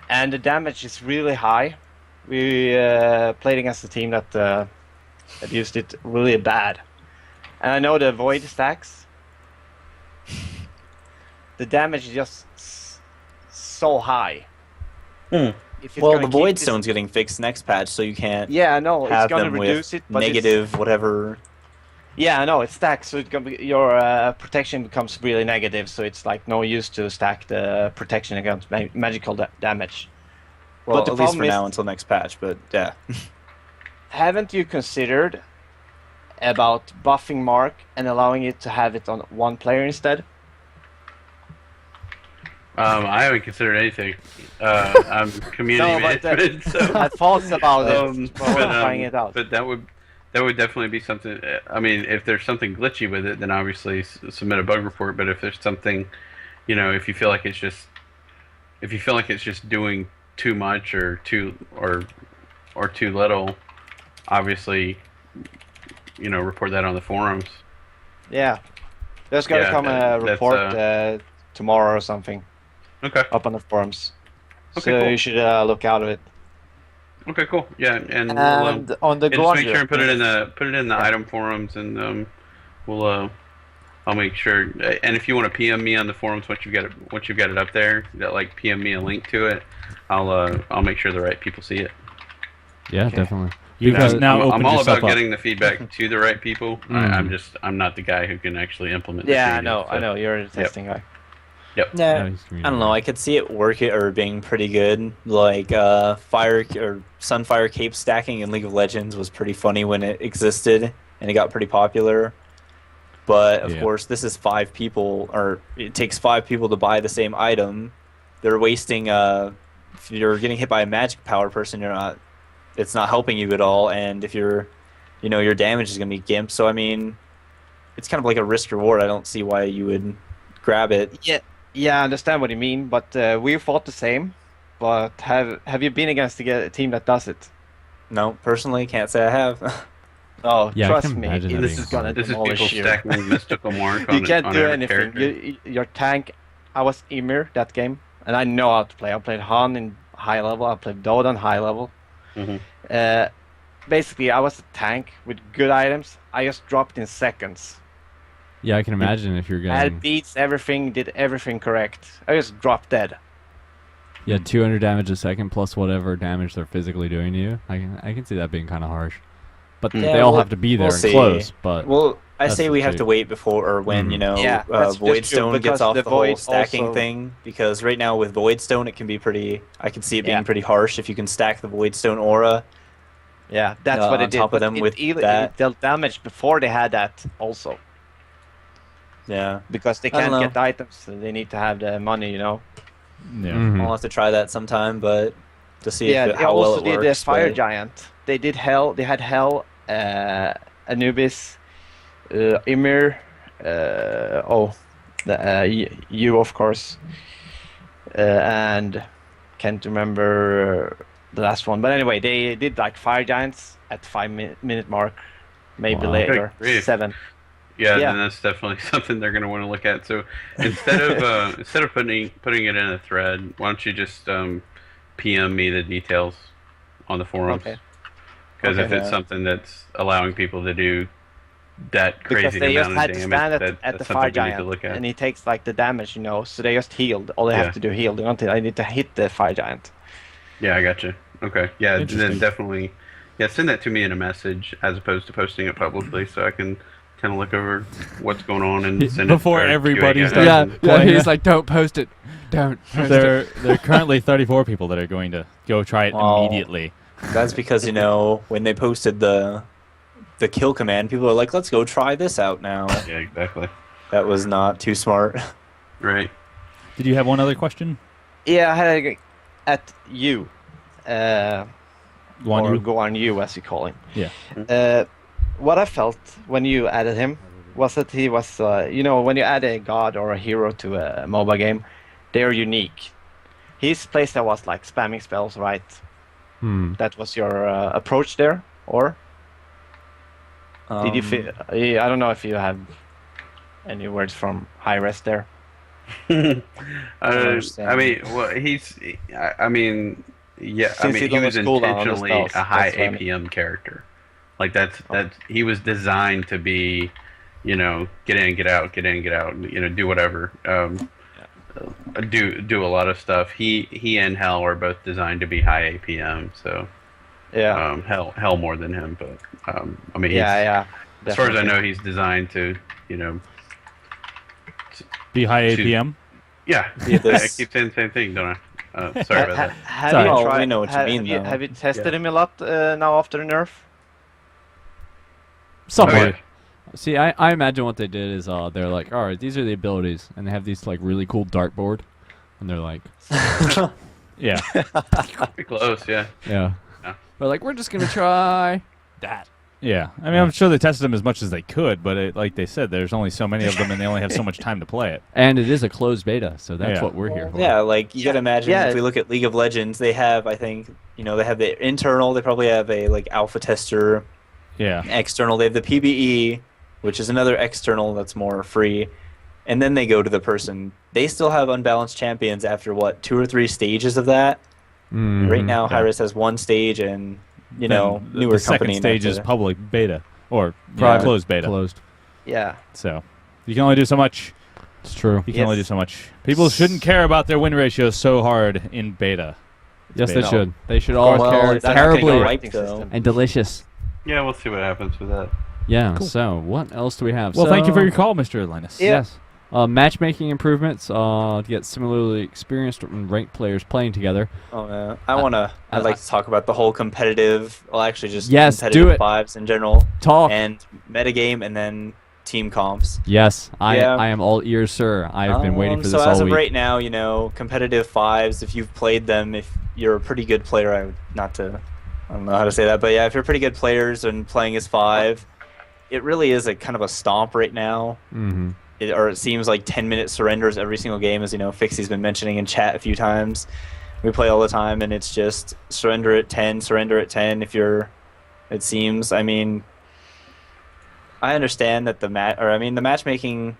Speaker 5: And the damage is really high. We played against a team that used it really bad. And I know the void stacks. The damage is just so high. If it's
Speaker 2: Well,
Speaker 5: gonna
Speaker 2: the
Speaker 5: keep
Speaker 2: Void
Speaker 5: this-
Speaker 2: Stone's getting fixed next patch, so you can't
Speaker 5: Yeah, I know. It's
Speaker 2: have
Speaker 5: gonna
Speaker 2: them
Speaker 5: reduce
Speaker 2: with
Speaker 5: it, but
Speaker 2: negative whatever.
Speaker 5: Yeah, I know. It stacks, so it's gonna be, your protection becomes really negative. So it's like no use to stack the protection against magical damage.
Speaker 2: Well,
Speaker 5: But the
Speaker 2: at least
Speaker 5: problem
Speaker 2: for
Speaker 5: is-
Speaker 2: now until next patch, but yeah.
Speaker 5: Haven't you considered about buffing Mark and allowing it to have it on one player instead?
Speaker 1: I haven't considered anything. I'm community
Speaker 5: No, but
Speaker 1: management, so
Speaker 5: I had thoughts about it, but
Speaker 1: but,
Speaker 5: trying it out.
Speaker 1: But that would definitely be something. I mean, if there's something glitchy with it, then obviously submit a bug report. But if there's something, if you feel like it's just doing too much or too little, obviously, report that on the forums.
Speaker 5: Yeah, there's gonna come a
Speaker 1: that's,
Speaker 5: report tomorrow or something
Speaker 1: Okay.
Speaker 5: up on the forums.
Speaker 1: Okay,
Speaker 5: So
Speaker 1: cool.
Speaker 5: you should look out of it.
Speaker 1: Okay. Cool. Yeah, and we'll,
Speaker 5: And on the
Speaker 1: yeah, just make
Speaker 5: Guan,
Speaker 1: sure and put it in the item forums, and I'll make sure. And if you want to PM me on the forums once you've got it up there, that PM me a link to it. I'll make sure the right people see it.
Speaker 4: Yeah,
Speaker 5: Okay.
Speaker 4: definitely.
Speaker 3: You've
Speaker 4: Because-
Speaker 3: just now
Speaker 1: I'm
Speaker 3: opened
Speaker 1: all
Speaker 3: yourself
Speaker 1: about
Speaker 3: up.
Speaker 1: getting the feedback to the right people. I'm not the guy who can actually implement. the
Speaker 5: yeah, I
Speaker 1: changes,
Speaker 5: know,
Speaker 1: so-
Speaker 5: I know. You're the testing guy.
Speaker 2: Yeah,
Speaker 4: Yeah, he's
Speaker 2: I don't know. I could see it working or being pretty good. Like Fire or Sunfire Cape stacking in League of Legends was pretty funny when it existed, and it got pretty popular. But of
Speaker 4: Yeah.
Speaker 2: course, this is 5 people, or it takes 5 people to buy the same item. They're wasting. If you're getting hit by a magic power person, you're not. It's not helping you at all, and if you're, your damage is gonna be gimped. So I mean, it's kind of like a risk reward. I don't see why you would grab it.
Speaker 5: Yeah, I understand what you mean, but we fought the same. But have you been against a team that does it?
Speaker 2: No, personally, can't say I have.
Speaker 5: Oh,
Speaker 4: Yeah, I
Speaker 5: trust
Speaker 4: can
Speaker 5: me,
Speaker 4: imagine that
Speaker 5: this
Speaker 4: being
Speaker 5: is gonna
Speaker 4: hard.
Speaker 1: This is people
Speaker 5: demolish you.
Speaker 1: stacking mystical mark on
Speaker 5: You can't
Speaker 1: on
Speaker 5: do
Speaker 1: every
Speaker 5: anything.
Speaker 1: character.
Speaker 5: Your tank. I was Ymir that game, and I know how to play. I played Han in high level. I played Dota in high level.
Speaker 1: Mhm.
Speaker 5: basically I was a tank with good items. I just dropped in seconds.
Speaker 4: Yeah, I can imagine if you're
Speaker 5: I had
Speaker 4: getting
Speaker 5: beats everything, did everything correct. I just dropped dead.
Speaker 4: 200 damage a second plus whatever damage they're physically doing to you. I can see that being kind of harsh. But
Speaker 2: Yeah,
Speaker 4: they all
Speaker 2: we'll-
Speaker 4: have to be there
Speaker 2: we'll
Speaker 4: and
Speaker 2: see.
Speaker 4: close. But
Speaker 2: Well, I
Speaker 4: That's
Speaker 2: say
Speaker 4: the
Speaker 2: we have
Speaker 4: trick.
Speaker 2: to wait before or when,
Speaker 4: Mhm.
Speaker 2: you know,
Speaker 5: Yeah, that's true,
Speaker 2: Voidstone
Speaker 5: because
Speaker 2: gets off
Speaker 5: the
Speaker 2: the whole
Speaker 5: Void
Speaker 2: stacking
Speaker 5: also-
Speaker 2: thing. Because right now with Voidstone, it can be pretty. I can see it being
Speaker 5: Yeah.
Speaker 2: pretty harsh if you can stack the Voidstone aura.
Speaker 5: Yeah, that's what
Speaker 2: on
Speaker 5: it did.
Speaker 2: top of
Speaker 5: but
Speaker 2: them
Speaker 5: it,
Speaker 2: with
Speaker 5: it
Speaker 2: that.
Speaker 5: dealt damage before they had that also.
Speaker 2: Yeah,
Speaker 5: Because they
Speaker 2: I don't
Speaker 5: can't
Speaker 2: know.
Speaker 5: get the items, so they need to have the money, you know.
Speaker 3: Yeah.
Speaker 4: Mhm.
Speaker 2: I'll have to try that sometime, but to see
Speaker 5: Yeah,
Speaker 2: if it,
Speaker 5: they
Speaker 2: how well
Speaker 5: also
Speaker 2: it
Speaker 5: did
Speaker 2: works.
Speaker 5: the Fire
Speaker 2: but-
Speaker 5: Giant. They did Hell. They had Hell, Anubis, Ymir, you of course, and can't remember the last one. But anyway, they did like Fire Giants at 5 minute mark, maybe
Speaker 4: Wow.
Speaker 5: later,
Speaker 1: Good grief.
Speaker 5: 7.
Speaker 1: Yeah,
Speaker 5: Yeah.
Speaker 1: then that's definitely something they're going to want to look at. So instead of putting it in a thread, why don't you just PM me the details on the forums?
Speaker 5: Okay.
Speaker 1: Because if
Speaker 2: Okay.
Speaker 1: it's something that's allowing people to do that
Speaker 5: Because
Speaker 1: crazy
Speaker 5: they just
Speaker 1: amount
Speaker 5: had
Speaker 1: of
Speaker 5: to
Speaker 1: damage,
Speaker 5: stand
Speaker 1: that,
Speaker 5: at the
Speaker 1: that's
Speaker 5: Fire
Speaker 1: something we need to
Speaker 5: Giant,
Speaker 1: look at.
Speaker 5: and he takes like the damage, you know. So they just healed. All they
Speaker 1: Yeah.
Speaker 5: have to do heal. They don't. I need to hit the Fire Giant.
Speaker 1: Yeah, I got you. Okay. Yeah,
Speaker 3: Interesting.
Speaker 1: then definitely. Yeah, send that to me in a message as opposed to posting it publicly, so I can kind of look over what's going on and send
Speaker 3: Before
Speaker 1: it. or
Speaker 3: everybody's
Speaker 1: QA guys.
Speaker 3: done.
Speaker 4: Yeah,
Speaker 3: Playing
Speaker 4: he's
Speaker 3: it.
Speaker 4: like, don't post it. Don't. Post it.
Speaker 3: There are currently 34 people that are going to go try it
Speaker 2: Oh.
Speaker 3: immediately.
Speaker 2: That's because you know when they posted the kill command, people are like, "Let's go try this out now."
Speaker 1: Yeah, exactly.
Speaker 2: That was not too smart.
Speaker 1: Right.
Speaker 3: Did you have one other question?
Speaker 5: Yeah, I had a, at you,
Speaker 3: Guan
Speaker 5: or
Speaker 3: Yu?
Speaker 5: Guan Yu as you call him.
Speaker 3: Yeah.
Speaker 5: What I felt when you added him was that he was, you know, when you add a god or a hero to a MOBA game, they're unique. His playstyle was like spamming spells, right?
Speaker 4: Hmm.
Speaker 5: That was your approach there, or did you feel? I don't know if you have any words from hi-rez there.
Speaker 2: understand.
Speaker 1: I mean, well, he's. I mean, yeah. I
Speaker 5: Since
Speaker 1: mean,
Speaker 5: he
Speaker 1: he was
Speaker 5: loves cooldown on the
Speaker 1: intentionally
Speaker 5: spells,
Speaker 1: a high
Speaker 5: that's what I mean.
Speaker 1: APM character. Like that's he was designed to be, you know, get in, get out, get in, get out. You know, do whatever. Do a lot of stuff. He and Hell are both designed to be high APM. So
Speaker 5: Yeah.
Speaker 1: Hell more than him, but I mean,
Speaker 5: Yeah.
Speaker 1: as far as I
Speaker 5: definitely.
Speaker 1: know, he's designed to, you know,
Speaker 3: Be high
Speaker 1: Shoot.
Speaker 3: APM?
Speaker 2: Yeah,
Speaker 1: I
Speaker 2: this-
Speaker 1: keep saying the same thing, don't I? Sorry about that.
Speaker 5: Have
Speaker 3: Sorry.
Speaker 5: you
Speaker 2: Oh,
Speaker 5: tried?
Speaker 2: we know what you mean, though.
Speaker 5: Have you tested
Speaker 1: Yeah.
Speaker 5: him a lot now after the nerf?
Speaker 4: Somewhat.
Speaker 1: Oh, yeah.
Speaker 4: See, I imagine what they did is they're like, all right, these are the abilities, and they have these like really cool dartboard, and they're like,
Speaker 3: Yeah.
Speaker 1: Pretty close, yeah.
Speaker 4: yeah,
Speaker 1: Yeah.
Speaker 4: they're like, we're just gonna try that.
Speaker 3: Yeah. I mean, I'm sure they tested them as much as they could, but like they said, there's only so many of them, and they only have so much time to play it.
Speaker 4: And it is a closed beta, so that's
Speaker 3: Yeah.
Speaker 4: what we're here for.
Speaker 2: Yeah, like you gotta imagine
Speaker 5: Yeah.
Speaker 2: if we look at League of Legends, they have, I think, you know, they have the internal, they probably have a like alpha tester,
Speaker 3: Yeah.
Speaker 2: external, they have the PBE, which is another external that's more free, and then they go to the person. They still have unbalanced champions after what, 2 or 3 stages of that.
Speaker 4: Mhm.
Speaker 2: Right now,
Speaker 3: yeah.
Speaker 2: hi-rez has 1 stage, and you know,
Speaker 3: Then
Speaker 2: newer
Speaker 3: the second
Speaker 2: company.
Speaker 3: stage
Speaker 2: not
Speaker 3: is
Speaker 2: to-
Speaker 3: public beta or
Speaker 4: Private.
Speaker 3: closed beta.
Speaker 4: Closed.
Speaker 5: Yeah.
Speaker 3: So you can only do so much.
Speaker 4: It's true.
Speaker 3: You can only do
Speaker 5: Yes.
Speaker 3: so much. People shouldn't care about their win ratios so hard in beta.
Speaker 4: Yes, they
Speaker 3: beta.
Speaker 4: should. They should all
Speaker 2: Well,
Speaker 4: care
Speaker 2: it's not
Speaker 4: terribly
Speaker 2: gonna go
Speaker 5: Right.
Speaker 2: right, though.
Speaker 4: and delicious.
Speaker 1: Yeah, we'll see what happens with that.
Speaker 4: Yeah.
Speaker 3: Cool.
Speaker 4: So what else do we have?
Speaker 3: Well, thank you for
Speaker 4: So-
Speaker 3: your call, Mr. Linus.
Speaker 5: Yeah.
Speaker 4: Yes. Matchmaking improvements to get similarly experienced and ranked players playing together.
Speaker 2: Oh, I'd like to talk about the whole competitive, well, actually just
Speaker 4: Yes,
Speaker 2: competitive
Speaker 4: do it.
Speaker 2: vibes in general,
Speaker 4: Talk.
Speaker 2: and metagame, and then team comps.
Speaker 4: Yes,
Speaker 2: Yeah.
Speaker 4: I am all ears, sir. I've been waiting for
Speaker 2: So
Speaker 4: this
Speaker 2: as
Speaker 4: all
Speaker 2: of
Speaker 4: week.
Speaker 2: right now, you know, competitive fives, if you've played them, if you're a pretty good player, I don't know how to say that, but yeah, if you're pretty good players and playing as 5, it really is a kind of a stomp right now.
Speaker 4: Mm-hmm.
Speaker 2: It seems like 10-minute surrenders every single game, as you know, Fixie's been mentioning in chat a few times. We play all the time, and it's just surrender at 10, surrender at 10. It seems. I mean, I understand that the matchmaking,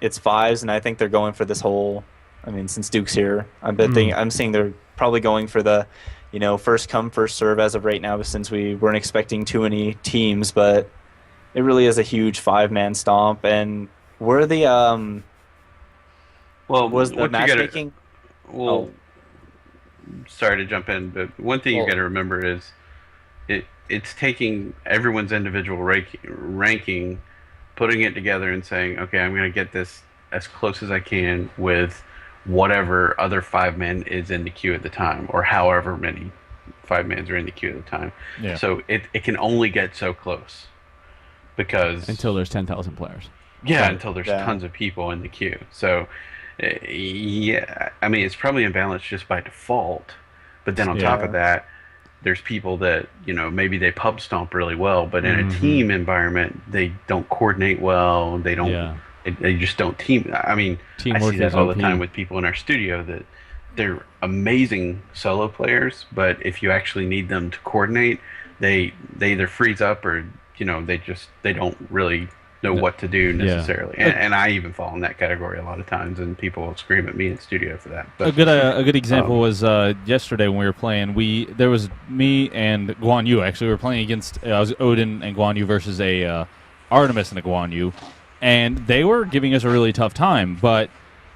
Speaker 2: it's 5s, and I think they're going for this whole. I mean, since Duke's here, I'm seeing they're probably going for the first come, first serve as of right now, since we weren't expecting too many teams, but it really is a huge 5-man stomp. And were the
Speaker 1: Well,
Speaker 2: was the
Speaker 1: what you gotta,
Speaker 2: matchmaking?
Speaker 1: well, sorry to jump in, but one thing you
Speaker 2: Well,
Speaker 1: got to remember is it's taking everyone's individual ranking, putting it together, and saying, okay, I'm going to get this as close as I can with whatever other 5-man is in the queue at the time, or however many 5-mans are in the queue at the time.
Speaker 3: Yeah.
Speaker 1: So it can only get so close because
Speaker 4: Until there's 10,000 players.
Speaker 1: yeah,
Speaker 2: Right.
Speaker 1: until there's
Speaker 2: Yeah.
Speaker 1: tons of people in the queue. So, yeah, I mean, it's probably imbalanced just by default. But then on top
Speaker 2: Yeah.
Speaker 1: of that, there's people that, maybe they pub stomp really well, but in a
Speaker 4: Mhm.
Speaker 1: team environment, they don't coordinate well. They don't,
Speaker 4: Yeah.
Speaker 1: they just don't team. I mean,
Speaker 4: Teamwork
Speaker 1: I see that
Speaker 4: is
Speaker 1: all
Speaker 4: OP.
Speaker 1: the time with people in our studio that they're amazing solo players, but if you actually need them to coordinate, they either freeze up or, they don't really know what to do necessarily. And I even fall in that category a lot of times, and people will scream at me in studio for that. But
Speaker 3: A good example was yesterday when we were playing. There was me and Guan Yu. Actually, we were playing against I was Odin and Guan Yu versus a Artemis and a Guan Yu, and they were giving us a really tough time. But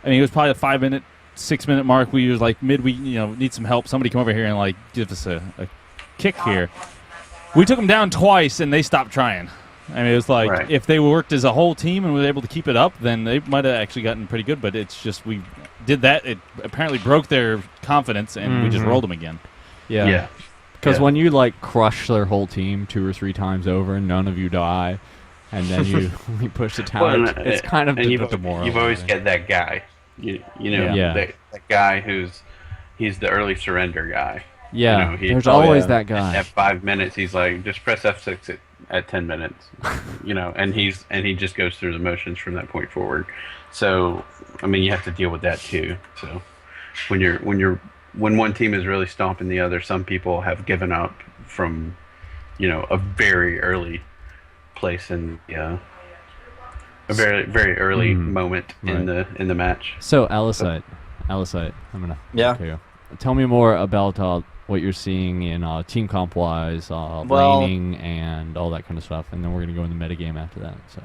Speaker 3: I mean, it was probably a 5-minute, 6-minute mark. We was like we need some help. Somebody come over here and like give us a kick here. We took them down twice, and they stopped trying. I mean, it was like
Speaker 1: Right.
Speaker 3: if they worked as a whole team and were able to keep it up, then they might have actually gotten pretty good. But it's just we did that. It apparently broke their confidence, and we just
Speaker 4: Mhm.
Speaker 3: rolled them again.
Speaker 1: yeah.
Speaker 4: Because
Speaker 1: Yeah.
Speaker 4: when you like crush their whole team 2 or 3 times over and none of you die, and then you push the town,
Speaker 1: Well,
Speaker 4: it's kind of
Speaker 1: and you've
Speaker 4: demoralizing.
Speaker 1: always got that guy,
Speaker 4: Yeah.
Speaker 1: that guy he's the early surrender guy.
Speaker 4: Yeah,
Speaker 1: He-
Speaker 4: there's
Speaker 1: oh,
Speaker 4: always
Speaker 2: yeah.
Speaker 4: that guy.
Speaker 1: At 5 minutes, he's like, just press F6 at 10 minutes, and he just goes through the motions from that point forward. So, I mean, you have to deal with that too. So, when one team is really stomping the other, some people have given up from, a very early place in a very very early moment in the match.
Speaker 4: So, Alisite, I'm gonna
Speaker 2: Yeah.
Speaker 4: okay, tell me more about what you're seeing in team comp wise,
Speaker 2: Well-
Speaker 4: laning, and all that kind of stuff, and then we're gonna go in the metagame after that. So,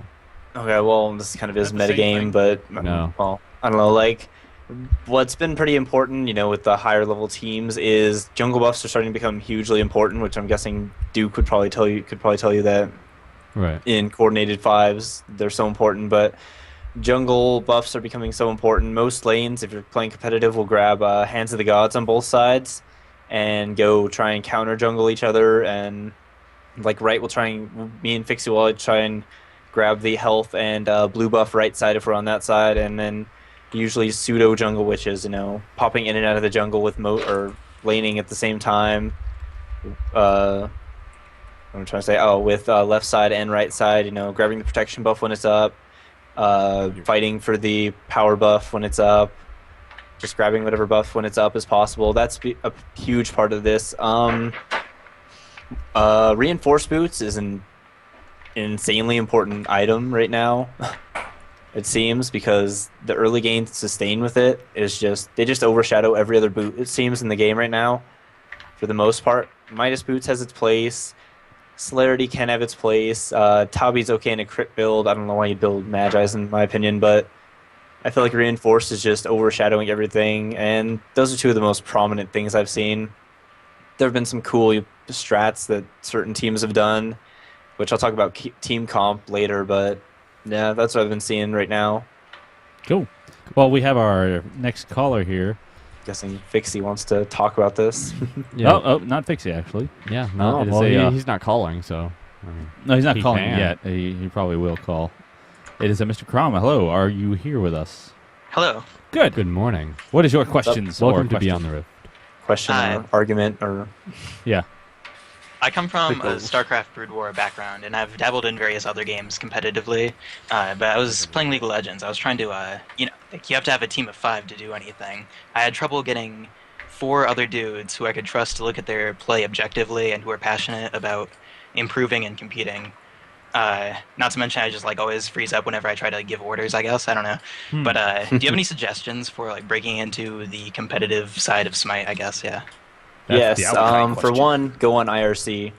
Speaker 2: Okay, well, this kind of is
Speaker 3: Not the same
Speaker 2: metagame,
Speaker 3: thing.
Speaker 2: but
Speaker 4: No.
Speaker 2: well, I don't know. Like, what's been pretty important, with the higher level teams, is jungle buffs are starting to become hugely important, which I'm guessing Duke would probably tell you that
Speaker 4: right.
Speaker 2: in coordinated fives they're so important. But jungle buffs are becoming so important. Most lanes, if you're playing competitive, will grab Hands of the Gods on both sides and go try and counter jungle each other. And like right, me and Fixie will try and grab the health and blue buff right side if we're on that side, and then usually pseudo jungle witches, popping in and out of the jungle with or laning at the same time. I'm trying to say, with left side and right side, grabbing the protection buff when it's up, fighting for the power buff when it's up, just grabbing whatever buff when it's up as possible. That's a huge part of this. Reinforced boots is an insanely important item right now. It seems, because the early game sustain with it is they just overshadow every other boot, it seems, in the game right now. For the most part, Midas Boots has its place. Celerity can have its place. Tabi's okay in a crit build. I don't know why you build Magi's, in my opinion, but I feel like Reinforced is just overshadowing everything, and those are two of the most prominent things I've seen. There have been some cool strats that certain teams have done, which I'll talk about team comp later, but yeah, that's what I've been seeing right now.
Speaker 3: Cool. Well, we have our next caller here.
Speaker 2: Guessing Fixie wants to talk about this.
Speaker 4: Yeah.
Speaker 3: Oh, not Fixie, actually.
Speaker 4: Yeah. No.
Speaker 3: It is
Speaker 4: Well,
Speaker 3: a,
Speaker 4: he's not calling, so. I mean,
Speaker 3: No, he's not
Speaker 4: He
Speaker 3: calling
Speaker 4: can.
Speaker 3: yet. He probably will call. It is a Mr. Crom. Hello, are you here with us?
Speaker 6: Hello.
Speaker 3: Good.
Speaker 4: good morning.
Speaker 3: What is your questions?
Speaker 4: Welcome
Speaker 3: or
Speaker 4: to
Speaker 3: question?
Speaker 4: Beyond the Rift.
Speaker 2: Question
Speaker 6: Hi.
Speaker 2: or argument or
Speaker 3: Yeah.
Speaker 6: I come from
Speaker 1: Pretty
Speaker 6: a
Speaker 1: cool.
Speaker 6: StarCraft Brood War background, and I've dabbled in various other games competitively. But I was playing League of Legends. I was trying to, you have to have a team of 5 to do anything. I had trouble getting 4 other dudes who I could trust to look at their play objectively and who are passionate about improving and competing. Not to mention, I just always freeze up whenever I try to give orders, I guess. I don't know. But do you have any suggestions for breaking into the competitive side of Smite, I guess? Yeah.
Speaker 3: That's the
Speaker 2: Yes.
Speaker 3: outright
Speaker 2: For
Speaker 3: question.
Speaker 2: one, go on IRC.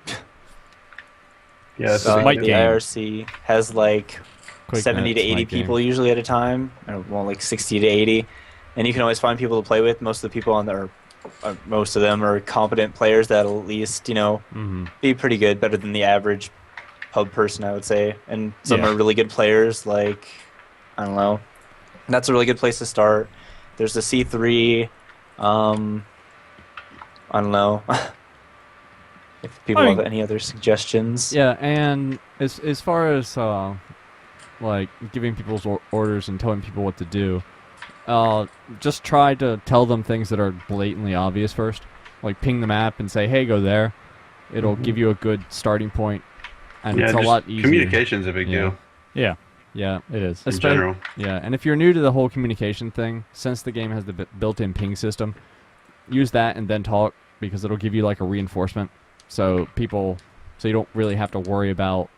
Speaker 1: Yes.
Speaker 3: Smite
Speaker 2: the
Speaker 3: game.
Speaker 2: IRC has like
Speaker 4: Quick
Speaker 2: 70
Speaker 4: net
Speaker 2: to 80
Speaker 4: Smite game.
Speaker 2: people usually at a time, or well, like 60 to 80, and you can always find people to play with. Most of the people on there, most of them are competent players that'll at least be pretty good, better than the average pub person, I would say. And some
Speaker 3: Yeah.
Speaker 2: are really good players, like I don't know. That's a really good place to start. There's the C3. I don't know. If people have any other suggestions.
Speaker 4: Yeah, and as far as like giving people's orders and telling people what to do, just try to tell them things that are blatantly obvious first. Like ping the map and say, "Hey, go there." It'll give you a good starting point, and it's a
Speaker 1: just
Speaker 4: lot easier.
Speaker 1: Communication's a big
Speaker 4: Yeah.
Speaker 1: deal
Speaker 3: Yeah,
Speaker 4: Yeah,
Speaker 3: it is.
Speaker 1: in general.
Speaker 4: Yeah, and if you're new to the whole communication thing, since the game has the built-in ping system, use that and then talk, because it'll give you like a reinforcement. So you don't really have to worry about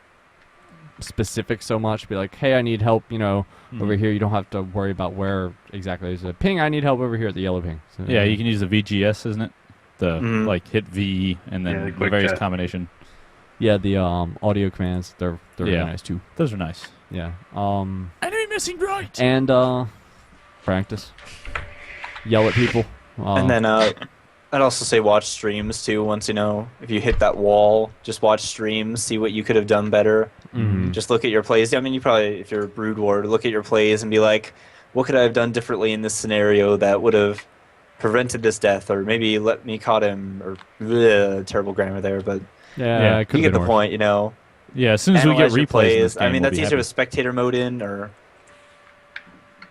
Speaker 4: specifics so much. Be like, hey, I need help, over here. You don't have to worry about where exactly. There's a ping, I need help over here at the yellow ping. So,
Speaker 3: Yeah, you can use the VGS, isn't it? The like hit V and then
Speaker 1: Yeah, the
Speaker 3: the
Speaker 1: quick
Speaker 3: various
Speaker 1: chat.
Speaker 3: combination.
Speaker 4: Yeah, the audio commands, they're really
Speaker 3: Yeah.
Speaker 4: nice too.
Speaker 3: Those are nice.
Speaker 4: Yeah.
Speaker 3: Enemy missing right.
Speaker 4: And practice. Yell at people.
Speaker 2: And then I'd also say watch streams too. Once if you hit that wall, just watch streams, see what you could have done better. Just look at your plays. I mean, you probably, if you're a Brood Ward, look at your plays and be like, what could I have done differently in this scenario that would have prevented this death, or maybe let me caught him, or terrible grammar there, but
Speaker 3: Yeah,
Speaker 4: it could've
Speaker 2: you get
Speaker 4: been
Speaker 2: the
Speaker 4: worse.
Speaker 2: point.
Speaker 3: Yeah, as soon as we get
Speaker 2: Analyze your
Speaker 3: replays, in this game,
Speaker 2: I mean,
Speaker 3: we'll
Speaker 2: that's
Speaker 3: be
Speaker 2: easier
Speaker 3: happy.
Speaker 2: with spectator mode in or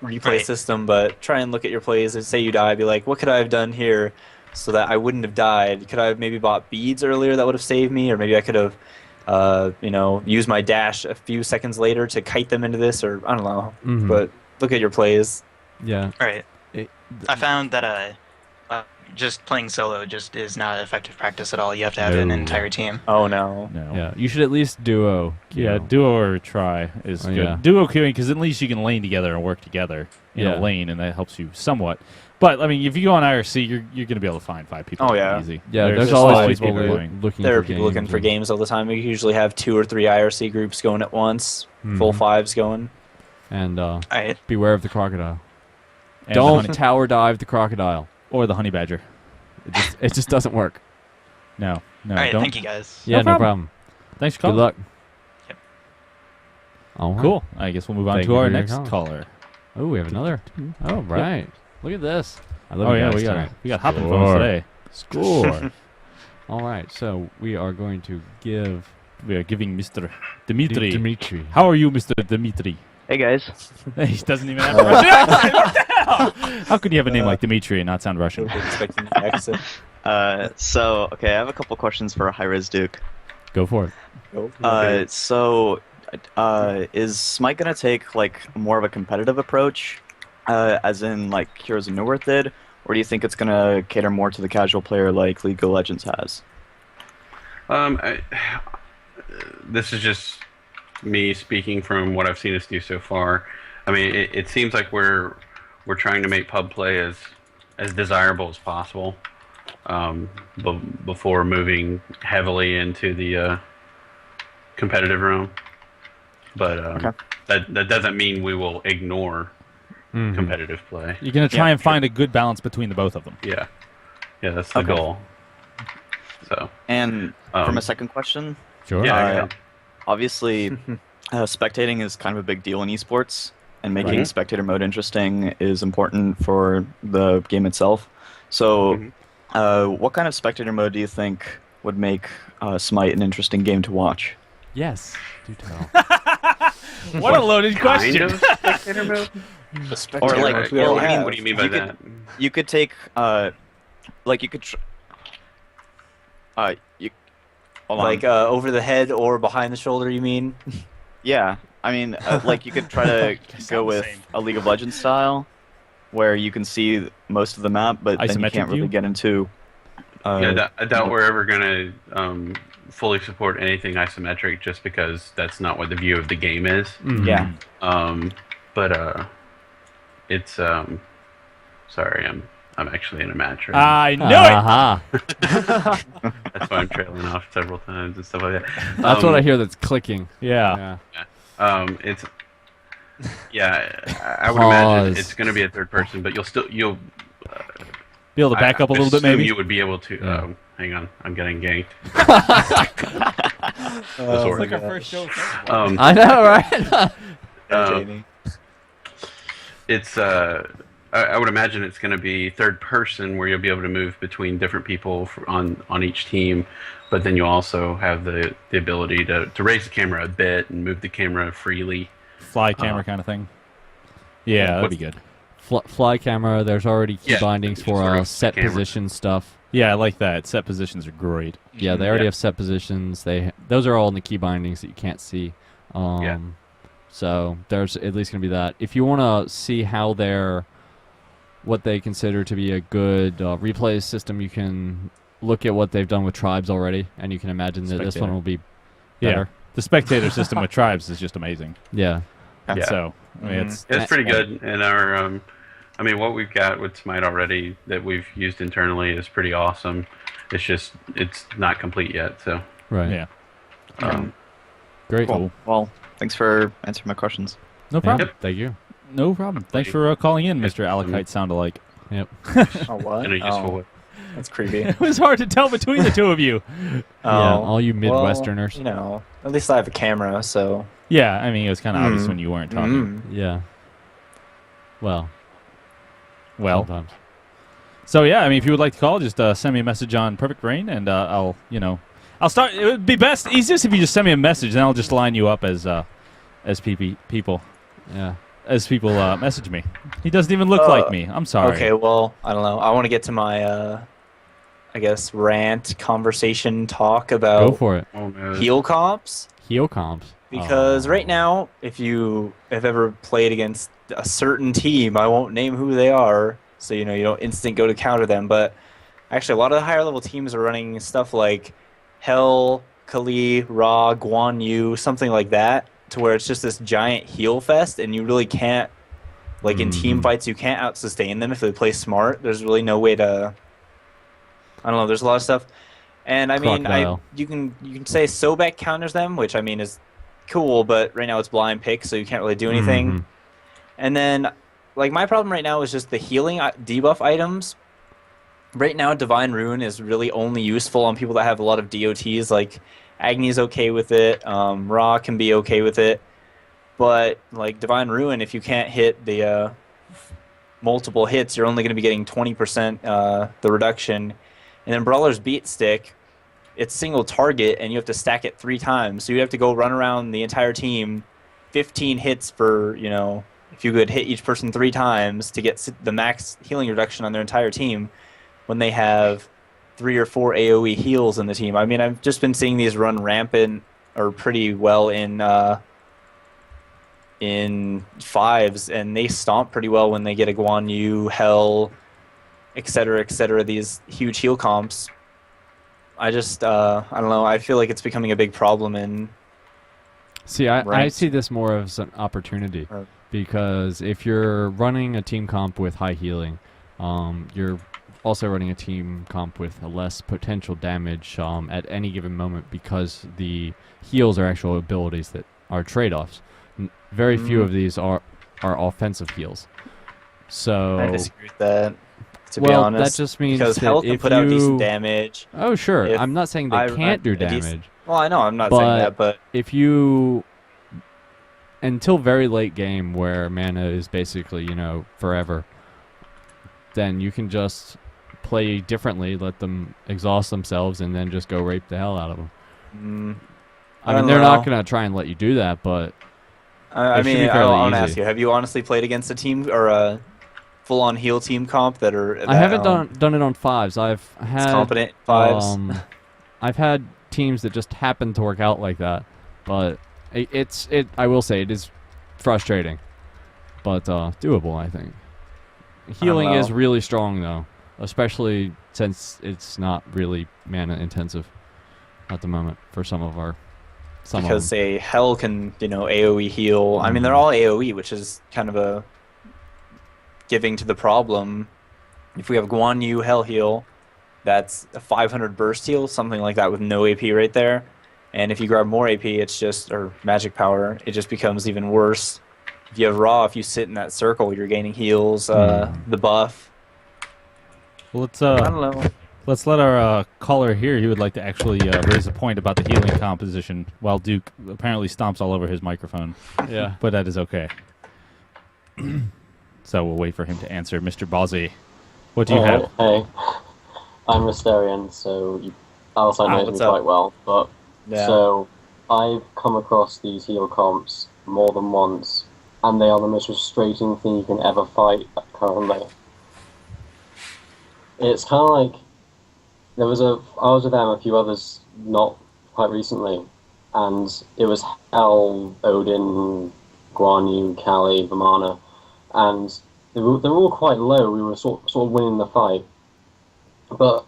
Speaker 2: replay
Speaker 6: Right.
Speaker 2: system, but try and look at your plays and say you die, be like, what could I have done here so that I wouldn't have died? Could I have maybe bought beads earlier that would have saved me, or maybe I could have, used my dash a few seconds later to kite them into this, or I don't know. But look at your plays.
Speaker 4: Yeah.
Speaker 6: Right. I found that just playing solo just is not effective practice at all. You have to have an
Speaker 4: No.
Speaker 6: entire team.
Speaker 2: Oh no.
Speaker 3: No.
Speaker 4: Yeah. You should at least duo.
Speaker 3: Yeah, duo or try is good.
Speaker 4: Yeah.
Speaker 3: Duo queuing, because at least you can lane together and work together in
Speaker 4: Yeah.
Speaker 3: a lane, and that helps you somewhat. But I mean, if you go on IRC, you're going to be able to find 5 people.
Speaker 2: Oh, yeah.
Speaker 3: easy.
Speaker 4: Yeah, there's
Speaker 2: just
Speaker 4: always
Speaker 2: always
Speaker 4: people
Speaker 3: playing.
Speaker 4: looking
Speaker 2: There
Speaker 4: for
Speaker 2: are people looking for
Speaker 4: and-
Speaker 2: games all the time. We usually have 2 or 3 IRC groups going at once, full fives going.
Speaker 4: And
Speaker 6: All right.
Speaker 4: beware of the crocodile.
Speaker 3: And
Speaker 4: Don't
Speaker 3: the
Speaker 4: tower dive the crocodile.
Speaker 3: or the honey badger.
Speaker 4: It just doesn't work.
Speaker 3: No,
Speaker 6: All right.
Speaker 3: don't.
Speaker 6: Thank you guys.
Speaker 4: Yeah, no
Speaker 3: problem.
Speaker 4: problem.
Speaker 3: Thanks for
Speaker 4: Good
Speaker 3: calling.
Speaker 4: luck.
Speaker 6: Yep.
Speaker 4: All right.
Speaker 3: Cool. I guess we'll move on
Speaker 4: Thank
Speaker 3: to
Speaker 4: you
Speaker 3: our
Speaker 4: for your
Speaker 3: next
Speaker 4: call.
Speaker 3: caller.
Speaker 4: Oh, we have another. Oh, right. Look at this. I love
Speaker 3: Oh
Speaker 4: you
Speaker 3: yeah,
Speaker 4: guys
Speaker 3: we got
Speaker 4: tonight.
Speaker 3: hopping
Speaker 4: Score.
Speaker 3: phones today.
Speaker 4: Score. All right, so we are going to give
Speaker 3: We are giving Mr. Dimitri.
Speaker 4: Dimitri.
Speaker 3: How are you, Mr. Dimitri?
Speaker 7: Hey guys.
Speaker 3: He doesn't even have a Russian accent. What the hell? How could you have a name like Dimitri and not sound Russian?
Speaker 2: Expecting the exit.
Speaker 7: Okay, I have a couple questions for HiRezDuke.
Speaker 4: Go for it.
Speaker 7: Is Smite gonna take like more of a competitive approach, as in like Heroes of Newerth did, or do you think it's gonna cater more to the casual player like League of Legends has?
Speaker 1: This is just me speaking from what I've seen us do so far. I mean, it seems like we're trying to make pub play as desirable as possible, before moving heavily into the competitive realm. But
Speaker 7: Okay.
Speaker 1: that doesn't mean we will ignore competitive play.
Speaker 3: You're going to try
Speaker 7: Yeah,
Speaker 3: and find a good balance between the both of them.
Speaker 1: Yeah, that's the
Speaker 7: Okay.
Speaker 1: goal. So,
Speaker 7: And for my second question,
Speaker 4: Sure.
Speaker 1: yeah,
Speaker 7: Uh, obviously, spectating is kind of a big deal in esports, and making
Speaker 1: Right.
Speaker 7: spectator mode interesting is important for the game itself. So, what kind of spectator mode do you think would make Smite an interesting game to watch?
Speaker 4: Yes. Do tell.
Speaker 3: What a loaded
Speaker 1: kind of spectator mode.
Speaker 7: Or like,
Speaker 2: Which we
Speaker 7: well,
Speaker 2: already
Speaker 7: I mean,
Speaker 2: have.
Speaker 1: What do you mean by
Speaker 7: you
Speaker 1: that?
Speaker 7: could, you could take, like you could, you, hold on.
Speaker 2: Like over the head or behind the shoulder, you mean?
Speaker 7: Yeah, I mean, like you could try to go
Speaker 3: the
Speaker 7: with
Speaker 3: same.
Speaker 7: a League of Legends style, where you can see most of the map, but then you
Speaker 3: Isometric
Speaker 7: can't really
Speaker 3: view?
Speaker 7: get into.
Speaker 1: I doubt we're ever gonna fully support anything isometric, just because that's not what the view of the game is.
Speaker 2: Yeah.
Speaker 1: But it's sorry, I'm I'm actually in a match right now.
Speaker 3: I knew it.
Speaker 1: That's why I'm trailing off several times and stuff like that.
Speaker 4: That's what I hear. That's clicking.
Speaker 3: Yeah.
Speaker 1: It's I would imagine it's going to be a third person, but you'll
Speaker 3: Be able to back up a little bit,
Speaker 1: assume
Speaker 3: maybe.
Speaker 1: You would be able to. Hang on, I'm getting ganked.
Speaker 2: Oh,
Speaker 3: Like our first show.
Speaker 4: I know, right?
Speaker 2: Jamie.
Speaker 1: It's I would imagine it's going to be third person, where you'll be able to move between different people on each team, but then you also have the ability to raise the camera a bit and move the camera freely.
Speaker 3: Fly camera kind of thing. Yeah, that'd be good.
Speaker 4: Fly camera. There's already key bindings
Speaker 1: just sort
Speaker 4: for
Speaker 1: of
Speaker 4: set
Speaker 1: camera.
Speaker 4: position stuff.
Speaker 3: Yeah, I like that. Set positions are great.
Speaker 4: Yeah, they already have set positions. Those are all in the key bindings that you can't see. So there's at least going to be that. If you want to see how what they consider to be a good replay system, you can look at what they've done with tribes already, and you can imagine that this one will be better.
Speaker 3: Yeah, the spectator system with tribes is just amazing.
Speaker 4: Yeah.
Speaker 1: Yeah.
Speaker 3: So I mean,
Speaker 1: It's pretty good, and our I mean, what we've got with Smite already that we've used internally is pretty awesome. It's not complete yet, so
Speaker 4: Right.
Speaker 3: Yeah.
Speaker 4: Great.
Speaker 7: Cool. Well, thanks for answering my questions.
Speaker 3: No problem.
Speaker 4: Thank you.
Speaker 3: No problem. Thanks for calling in, Mr. Alakite Sound-alike.
Speaker 4: Yep.
Speaker 2: Oh, what?
Speaker 1: in a useful way.
Speaker 2: That's creepy.
Speaker 3: It was hard to tell between the two of you.
Speaker 4: Yeah, all you
Speaker 2: well,
Speaker 4: Midwesterners.
Speaker 2: you know, at least I have a camera, so.
Speaker 3: Yeah, I mean, it was kind of obvious when you weren't talking.
Speaker 4: Yeah. Well.
Speaker 3: Well,
Speaker 4: Sometimes.
Speaker 3: so yeah, I mean, if you would like to call, just send me a message on Perfect Rain, and I'll start. It would be easiest if you just send me a message, and I'll just line you up as people.
Speaker 4: Yeah.
Speaker 3: As people message me. He doesn't even look like me. I'm sorry.
Speaker 2: Okay, well, I don't know. I want to get to my, I guess, rant, conversation, talk
Speaker 4: Go
Speaker 2: about
Speaker 4: for it.
Speaker 1: Oh, man.
Speaker 2: heal comps.
Speaker 4: Heel comps.
Speaker 2: Because right now, if you have ever played against a certain team, I won't name who they are, so you don't instant go to counter them. But actually, a lot of the higher level teams are running stuff like Hell, Kali, Ra, Guan Yu, something like that, to where it's just this giant heal fest, and you really can't, like in team fights, you can't out sustain them if they play smart. There's really no way to. I don't know. There's a lot of stuff, and I mean,
Speaker 4: Crocodile.
Speaker 2: you can say Sobek counters them, which I mean is cool, but right now it's blind pick, so you can't really do anything. And then, like, my problem right now is just the healing debuff items. Right now, Divine Ruin is really only useful on people that have a lot of DOTs. Like, Agni's okay with it, Ra can be okay with it, but, like, Divine Ruin, if you can't hit the multiple hits, you're only going to be getting 20% the reduction. And then Brawler's Beat Stick, it's single target, and you have to stack it 3 times. So you have to go run around the entire team, 15 hits for, if you could hit each person 3 times to get the max healing reduction on their entire team when they have 3 or 4 AoE heals in the team. I mean, I've just been seeing these run rampant or pretty well in fives, and they stomp pretty well when they get a Guan Yu, Hell, etc., these huge heal comps. I just, I don't know, I feel like it's becoming a big problem in...
Speaker 4: See, I
Speaker 2: ranked.
Speaker 4: see this more as an opportunity, because if you're running a team comp with high healing, you're also running a team comp with a less potential damage at any given moment, because the heals are actual abilities that are trade-offs. Very few of these are offensive heals. So
Speaker 2: I disagree with that, to be honest.
Speaker 4: that just means
Speaker 2: because
Speaker 4: that
Speaker 2: Hell can
Speaker 4: if
Speaker 2: put out decent
Speaker 4: you-
Speaker 2: damage.
Speaker 4: Oh, sure.
Speaker 2: If
Speaker 4: I'm not saying they can't do
Speaker 2: a decent-
Speaker 4: damage.
Speaker 2: Well, I know, I'm not saying that, but...
Speaker 4: If you, until very late game where mana is basically, forever, then you can just play differently, let them exhaust themselves, and then just go rape the hell out of them. I mean, they're not going to try and let you do that, but
Speaker 2: I
Speaker 4: it should be
Speaker 2: mean, I
Speaker 4: fairly
Speaker 2: want to
Speaker 4: easy.
Speaker 2: ask you, have you honestly played against a team or a full-on heal team comp that are...
Speaker 4: I haven't done it on fives. I've had
Speaker 2: competent fives?
Speaker 4: I've had teams that just happen to work out like that, but I will say it is frustrating, but doable, I think. Healing is
Speaker 2: know.
Speaker 4: really strong though, especially since it's not really mana intensive at the moment for some of them.
Speaker 2: Because say Hell can, AoE heal. I mean, they're all AoE, which is kind of a giving to the problem. If we have Guan Yu Hell Heal, that's a 500 burst heal, something like that with no AP right there. And if you grab more AP, or magic power, it just becomes even worse. If you have Raw, if you sit in that circle, you're gaining heals, the buff.
Speaker 3: Well,
Speaker 2: I don't know.
Speaker 3: let's let our caller here. He would like to actually raise a point about the healing composition, while Duke apparently stomps all over his microphone.
Speaker 4: Yeah.
Speaker 3: But that is okay. So we'll wait for him to answer. Mr. Ballsy, what do you have?
Speaker 8: Hey, I'm Restarian, so Alcide knows me
Speaker 2: what's up?
Speaker 8: quite well. But
Speaker 2: Yeah.
Speaker 8: so I've come across these heal comps more than once, and they are the most frustrating thing you can ever fight currently. It's kind of like I was with them, a few others not quite recently, and it was Hel, Odin, Guan Yu, Kali, Vimana, and they were all quite low. We were sort of winning the fight, but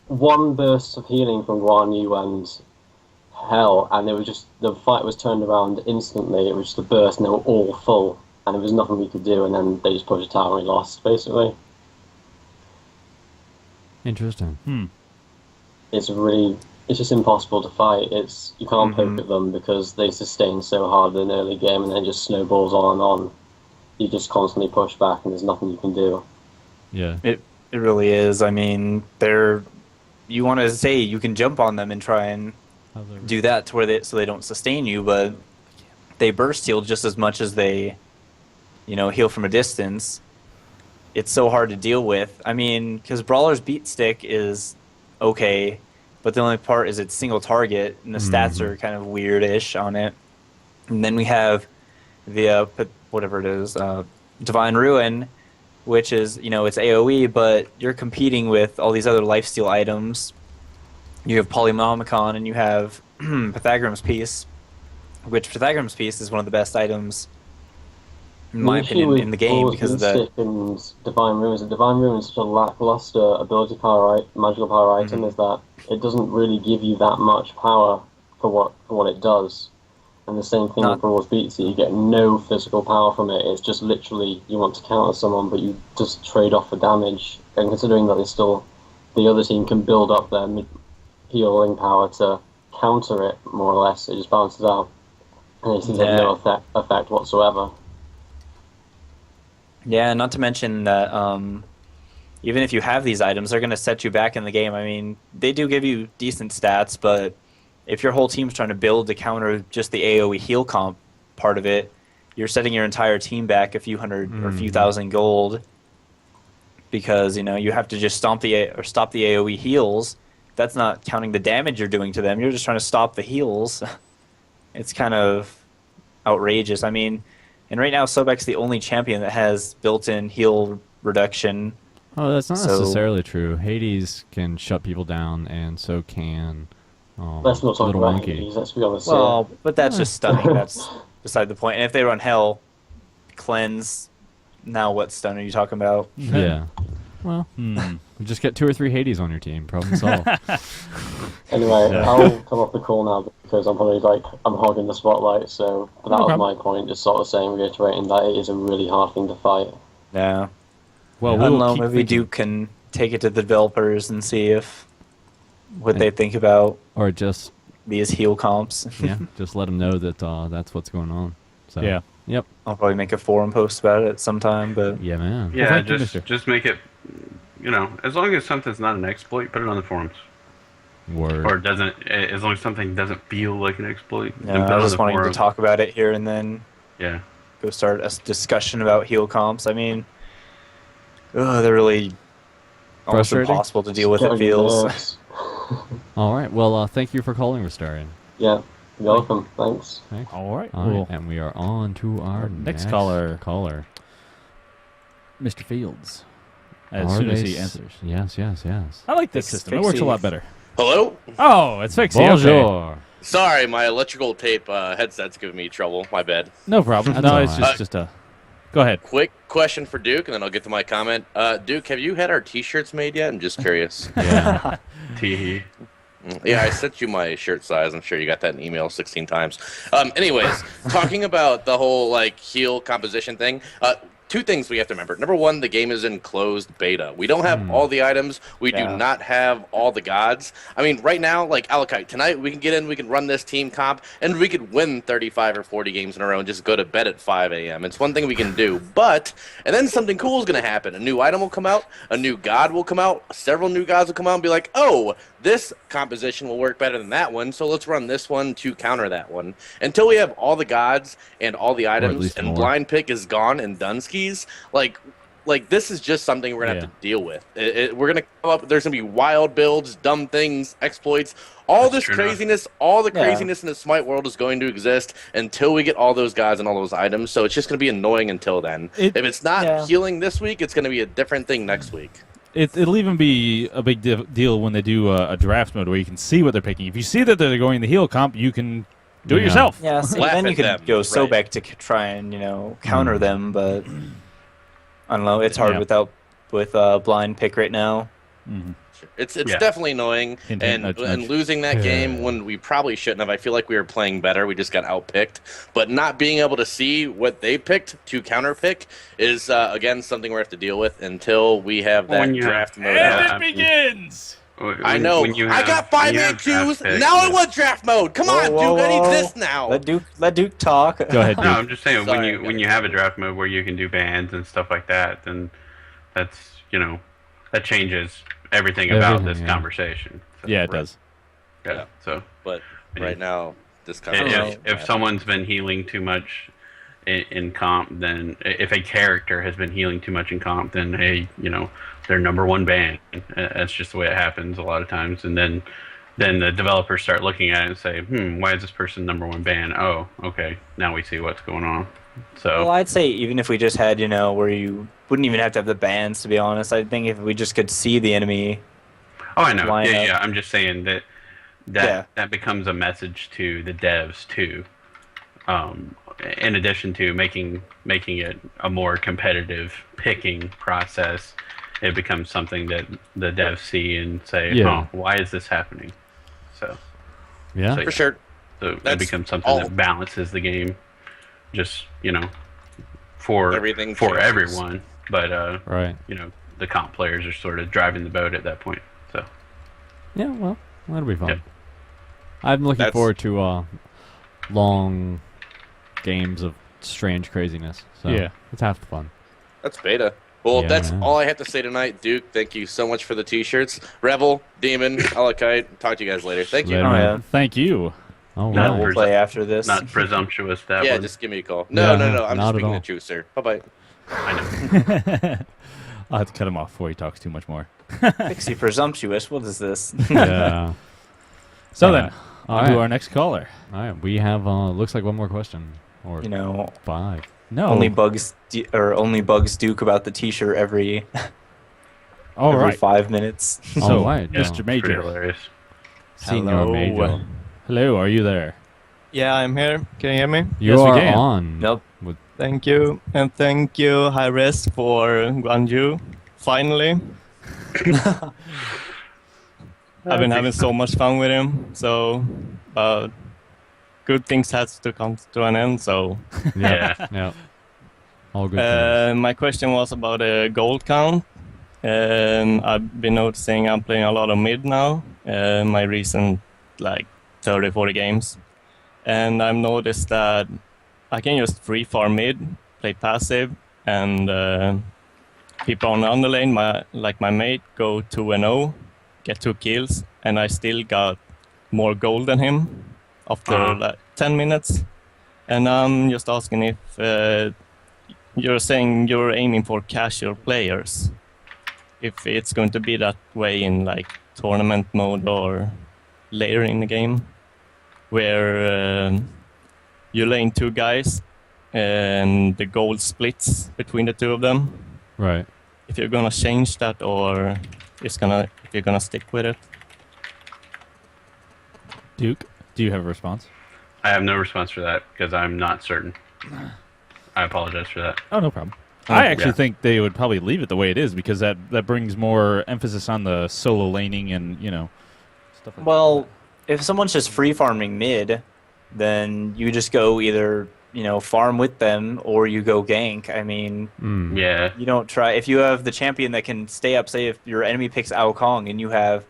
Speaker 8: one burst of healing from Guan Yu and Hel, and the fight was turned around instantly. It was just a burst, and they were all full, and there was nothing we could do. And then they just pushed a tower, and we lost basically.
Speaker 4: Interesting.
Speaker 8: It's just impossible to fight. You can't poke at them because they sustain so hard in an early game, and then it just snowballs on and on. You just constantly push back, and there's nothing you can do.
Speaker 4: Yeah.
Speaker 2: It really is. I mean, you want to say you can jump on them and try and do that to where so they don't sustain you, but they burst heal just as much as they, heal from a distance. It's so hard to deal with. I mean, because Brawler's beat stick is okay, but the only part is it's single target, and the stats are kind of weirdish on it. And then we have the whatever it is, Divine Ruin, which is it's AOE, but you're competing with all these other lifesteal items. You have Polynomicon, and you have Pythagoras Piece, which Pythagoras Piece is one of the best items, in my opinion, in the game because of that.
Speaker 8: And Divine Ruin is such a lackluster ability power, magical power item, is that it doesn't really give you that much power for what it does. And the same thing with Brawl's Beats, you get no physical power from it. It's just literally you want to counter someone, but you just trade off for damage. And considering that the other team can build up their healing power to counter it, more or less, it just balances out. And it seems to have no effect whatsoever.
Speaker 2: Yeah, not to mention that even if you have these items, they're going to set you back in the game. I mean, they do give you decent stats, but if your whole team's trying to build to counter just the AoE heal comp part of it, you're setting your entire team back a few hundred or a few thousand gold because you have to just stop the AoE heals. That's not counting the damage you're doing to them. You're just trying to stop the heals. It's kind of outrageous. I mean, and right now Sobek's the only champion that has built-in heal reduction.
Speaker 4: Oh, that's not necessarily true. Hades can shut people down, and so can
Speaker 8: Let's not talk
Speaker 4: Little
Speaker 8: about
Speaker 4: Monkey.
Speaker 8: Hades, let's be honest.
Speaker 2: Well, but that's just stunning. That's beside the point. And if they run Hell, Cleanse, now what stun are you talking about?
Speaker 4: Yeah. Well, just get 2 or 3 Hades on your team. Problem solved.
Speaker 8: Anyway, I'll come off the call now because I'm probably I'm hogging the spotlight. So that was my point, just sort of saying, reiterating that it is a really hard thing to fight.
Speaker 2: Yeah.
Speaker 3: Well,
Speaker 2: I don't
Speaker 3: we'll
Speaker 2: know.
Speaker 3: keep
Speaker 2: Maybe
Speaker 3: thinking.
Speaker 2: Duke can take it to the developers and see what they think about
Speaker 4: Or just
Speaker 2: these heal comps.
Speaker 4: just let them know that that's what's going on. So
Speaker 3: Yeah.
Speaker 4: Yep.
Speaker 2: I'll probably make a forum post about it sometime, but
Speaker 4: Yeah, man.
Speaker 1: Yeah,
Speaker 3: thank you, mister.
Speaker 1: just make it. As long as something's not an exploit, put it on the forums.
Speaker 4: Word.
Speaker 1: Or doesn't, as long as something doesn't feel like an exploit, then
Speaker 2: yeah,
Speaker 1: put it
Speaker 2: I
Speaker 1: on
Speaker 2: was
Speaker 1: the
Speaker 2: just wanting to
Speaker 1: forum.
Speaker 2: talk about it here and then
Speaker 1: Yeah.
Speaker 2: go start a discussion about heal comps. I mean, they're really almost
Speaker 4: Frustrating?
Speaker 2: impossible to deal with,
Speaker 8: Get
Speaker 2: it
Speaker 8: on your
Speaker 2: feels.
Speaker 8: nerves.
Speaker 4: All right. Well, thank you for calling, Restarian.
Speaker 8: Yeah, you're welcome. Thanks.
Speaker 3: All right.
Speaker 4: All
Speaker 3: Well,
Speaker 4: right, and we are on to our
Speaker 3: Next caller.
Speaker 4: Caller.
Speaker 3: Mr. Fields. As
Speaker 4: Are
Speaker 3: soon as
Speaker 4: they
Speaker 3: he
Speaker 4: s-
Speaker 3: answers.
Speaker 4: Yes.
Speaker 3: I like this
Speaker 2: Fix-
Speaker 3: system. It works a lot
Speaker 2: fixies.
Speaker 3: better.
Speaker 9: Hello?
Speaker 3: Oh, it's Fixie. Okay.
Speaker 4: Bonjour.
Speaker 9: Sorry, my electrical tape headset's giving me trouble. My bad.
Speaker 3: No problem.
Speaker 4: That's
Speaker 3: No,
Speaker 4: all
Speaker 3: it's
Speaker 4: right.
Speaker 3: just a. Go ahead.
Speaker 9: Quick question for Duke, and then I'll get to my comment. Duke, have you had our T-shirts made yet? I'm just curious.
Speaker 4: Yeah.
Speaker 1: Teehee.
Speaker 9: Yeah, I sent you my shirt size. I'm sure you got that in email 16 times. Anyways, talking about the whole heal composition thing. two things we have to remember. Number one, the game is in closed beta. We don't have all the items. We do not have all the gods. I mean, right now, like Alakite, tonight we can get in, we can run this team comp, and we could win 35 or 40 games in a row and just go to bed at 5 a.m. It's one thing we can do. And then something cool is going to happen. A new item will come out, a new god will come out, several new gods will come out and be like, oh, this composition will work better than that one, so let's run this one to counter that one. Until we have all the gods and all the items and blind pick is gone and done skis, like this is just something we're gonna have to deal with. We're gonna come up. There's gonna be wild builds, dumb things, exploits. All this craziness, all the craziness in the Smite world is going to exist until we get all those guys and all those items. So it's just gonna be annoying until then. If it's not healing this week, it's gonna be a different thing next week.
Speaker 3: It'll even be a big deal when they do a draft mode where you can see what they're picking. If you see that they're going the heal comp, you can do it yourself.
Speaker 2: Yeah, so then you could go back to try and counter them, but I don't know. It's hard with blind pick right now.
Speaker 9: It's definitely annoying, and losing that game when we probably shouldn't have. I feel like we were playing better. We just got outpicked. But not being able to see what they picked to counter pick is, again, something we have to deal with until we have that draft mode.
Speaker 3: And it begins!
Speaker 9: I know. I got 5-man queues. Now I want draft mode. Come on, Duke. I need this now.
Speaker 2: Let Duke talk.
Speaker 3: Go ahead, Duke.
Speaker 1: No, I'm just saying, when you have a draft mode where you can do bans and stuff like that, then that's, that changes everything about this conversation. So,
Speaker 3: it does.
Speaker 1: Yeah. So,
Speaker 9: but right now, this conversation.
Speaker 1: If someone's been healing too much in comp, then if a character has been healing too much in comp, then hey, they're number one ban. That's just the way it happens a lot of times. And then the developers start looking at it and say, why is this person number one ban? Oh, okay, now we see what's going on. So,
Speaker 2: well, I'd say even if we just had, where you wouldn't even have to have the bans, to be honest. I think if we just could see the enemy.
Speaker 1: Oh, I know. Yeah. I'm just saying that becomes a message to the devs too. In addition to making it a more competitive picking process, it becomes something that the devs see and say, "Oh, why is this happening?" So,
Speaker 9: for sure.
Speaker 1: So it becomes something that balances the game, just for everyone. But the comp players are sort of driving the boat at that point. So
Speaker 4: yeah, well, that'll be fun. Yep. I'm looking forward to long games of strange craziness. So it's half the fun.
Speaker 9: That's beta. Well, that's all I have to say tonight. Duke, thank you so much for the t-shirts. Revel, Demon, Alakite, talk to you guys later. Thank you.
Speaker 3: Thank you.
Speaker 2: Oh, wow. We'll play after this.
Speaker 1: Not presumptuous, that
Speaker 9: Yeah,
Speaker 1: one.
Speaker 9: just give me a call. No. I'm just speaking the truth, sir. Bye-bye.
Speaker 1: I know.
Speaker 3: I'll have to cut him off before he talks too much more.
Speaker 2: Pixie presumptuous. What is this?
Speaker 4: Yeah.
Speaker 3: So then, on to our next caller.
Speaker 4: All right, we have looks like one more question, or 5.
Speaker 3: No,
Speaker 2: only bugs Duke about the T-shirt every 5 minutes.
Speaker 3: So, Mr. Major,
Speaker 1: hilarious.
Speaker 4: Senior Major.
Speaker 3: Hello, are you there?
Speaker 10: Yeah, I'm here. Can you hear me?
Speaker 4: You are on.
Speaker 2: Yep.
Speaker 10: Thank you, and thank you, hi-rez, for Guan finally. I've been having so much fun with him, so good things has to come to an end, so...
Speaker 4: yeah. All good
Speaker 10: my question was about a gold count. I've been noticing I'm playing a lot of mid now, my recent 30, 40 games. And I've noticed that I can just free farm mid, play passive, and people on the underlane, my mate, go 2-0, get 2 kills, and I still got more gold than him after 10 minutes. And I'm just asking if you're saying you're aiming for casual players, if it's going to be that way in tournament mode or later in the game, where you lane 2 guys and the gold splits between the 2 of them.
Speaker 4: Right.
Speaker 10: If you're gonna change that, or if you're gonna stick with it.
Speaker 3: Duke, do you have a response?
Speaker 1: I have no response for that because I'm not certain. I apologize for that.
Speaker 3: Oh, no problem. I actually think they would probably leave it the way it is because that brings more emphasis on the solo laning and stuff like that.
Speaker 2: Well, if someone's just free farming mid, then you just go either farm with them or you go gank. I mean,
Speaker 1: Yeah.
Speaker 2: you don't try. If you have the champion that can stay up, say if your enemy picks Ao Kong and you have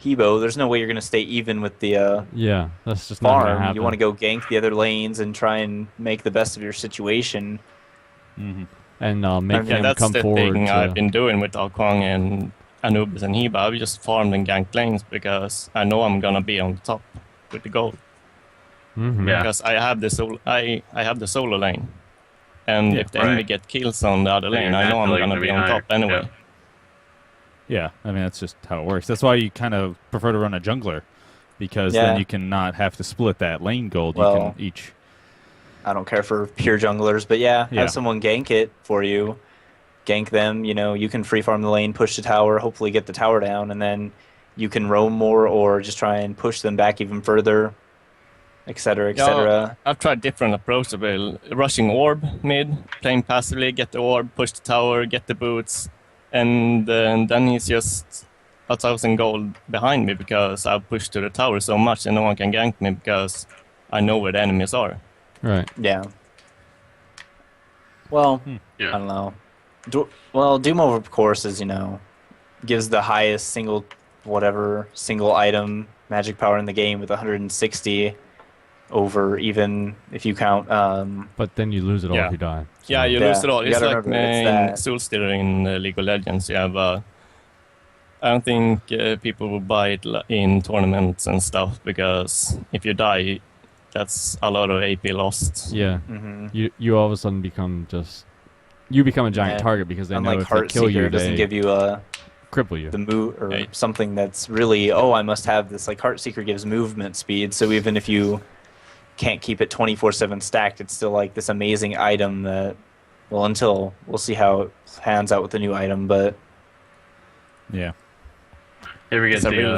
Speaker 2: Hebo, there's no way you're going to stay even with the
Speaker 4: Yeah, that's just not gonna
Speaker 2: farm.
Speaker 4: happen.
Speaker 2: You want to go gank the other lanes and try and make the best of your situation.
Speaker 4: And make
Speaker 10: Yeah,
Speaker 4: them
Speaker 10: that's
Speaker 4: come
Speaker 10: the
Speaker 4: forward.
Speaker 10: thing
Speaker 4: to-
Speaker 10: I've been doing with Alkwang and Anubis and Heba. I've just farmed and ganked lanes because I know I'm gonna be on the top with the gold.
Speaker 4: Mhm.
Speaker 1: Yeah.
Speaker 10: Because I have the solo lane, and
Speaker 3: Yeah,
Speaker 10: if the enemy
Speaker 1: right.
Speaker 10: get kills on the other
Speaker 1: Then
Speaker 10: lane,
Speaker 1: you're
Speaker 10: I know I'm
Speaker 1: naturally
Speaker 10: gonna
Speaker 1: gonna
Speaker 10: be
Speaker 1: be
Speaker 10: on
Speaker 1: higher.
Speaker 10: top anyway.
Speaker 3: Yeah, I mean that's just how it works. That's why you kind of prefer to run a jungler, because
Speaker 2: Yeah.
Speaker 3: then you can not have to split that lane gold.
Speaker 2: Well,
Speaker 3: you can each.
Speaker 2: I don't care for pure junglers, but yeah,
Speaker 3: Yeah.
Speaker 2: have someone gank it for you. Gank them, you can free farm the lane, push the tower, hopefully get the tower down, and then you can roam more or just try and push them back even further, etc., etc.
Speaker 10: I've tried different approaches. Rushing orb mid, playing passively, get the orb, push the tower, get the boots, and then he's just 1,000 gold behind me because I've pushed to the tower so much and no one can gank me because I know where the enemies are.
Speaker 4: Right.
Speaker 2: Yeah. Well,
Speaker 1: Yeah.
Speaker 2: I don't know. Doom of course is, gives the highest single item magic power in the game with 160 over, even if you count
Speaker 4: But then you lose it all
Speaker 10: Yeah.
Speaker 4: if you die. So-
Speaker 10: Yeah, you
Speaker 2: Yeah,
Speaker 10: lose it all.
Speaker 2: you
Speaker 10: It's
Speaker 2: gotta
Speaker 10: like
Speaker 2: remember, it's
Speaker 10: in
Speaker 2: that.
Speaker 10: Soulstealer in League of Legends. You have, I don't think people will buy it in tournaments and stuff because if you die, that's a lot of AP lost.
Speaker 4: Yeah.
Speaker 2: mhm.
Speaker 4: You all of a sudden become a giant
Speaker 2: Yeah.
Speaker 4: target because they know
Speaker 2: Unlike
Speaker 4: if they kill
Speaker 2: Heartseeker,
Speaker 4: you,
Speaker 2: it doesn't
Speaker 4: they
Speaker 2: give you
Speaker 4: cripple you.
Speaker 2: the move or
Speaker 10: Hey.
Speaker 2: something that's really, I must have this. Like Heartseeker gives movement speed, so even if you can't keep it 24/7 stacked, it's still like this amazing item that, until we'll see how it pans out with the new item, but
Speaker 3: Yeah.
Speaker 1: You ever get
Speaker 10: It's a real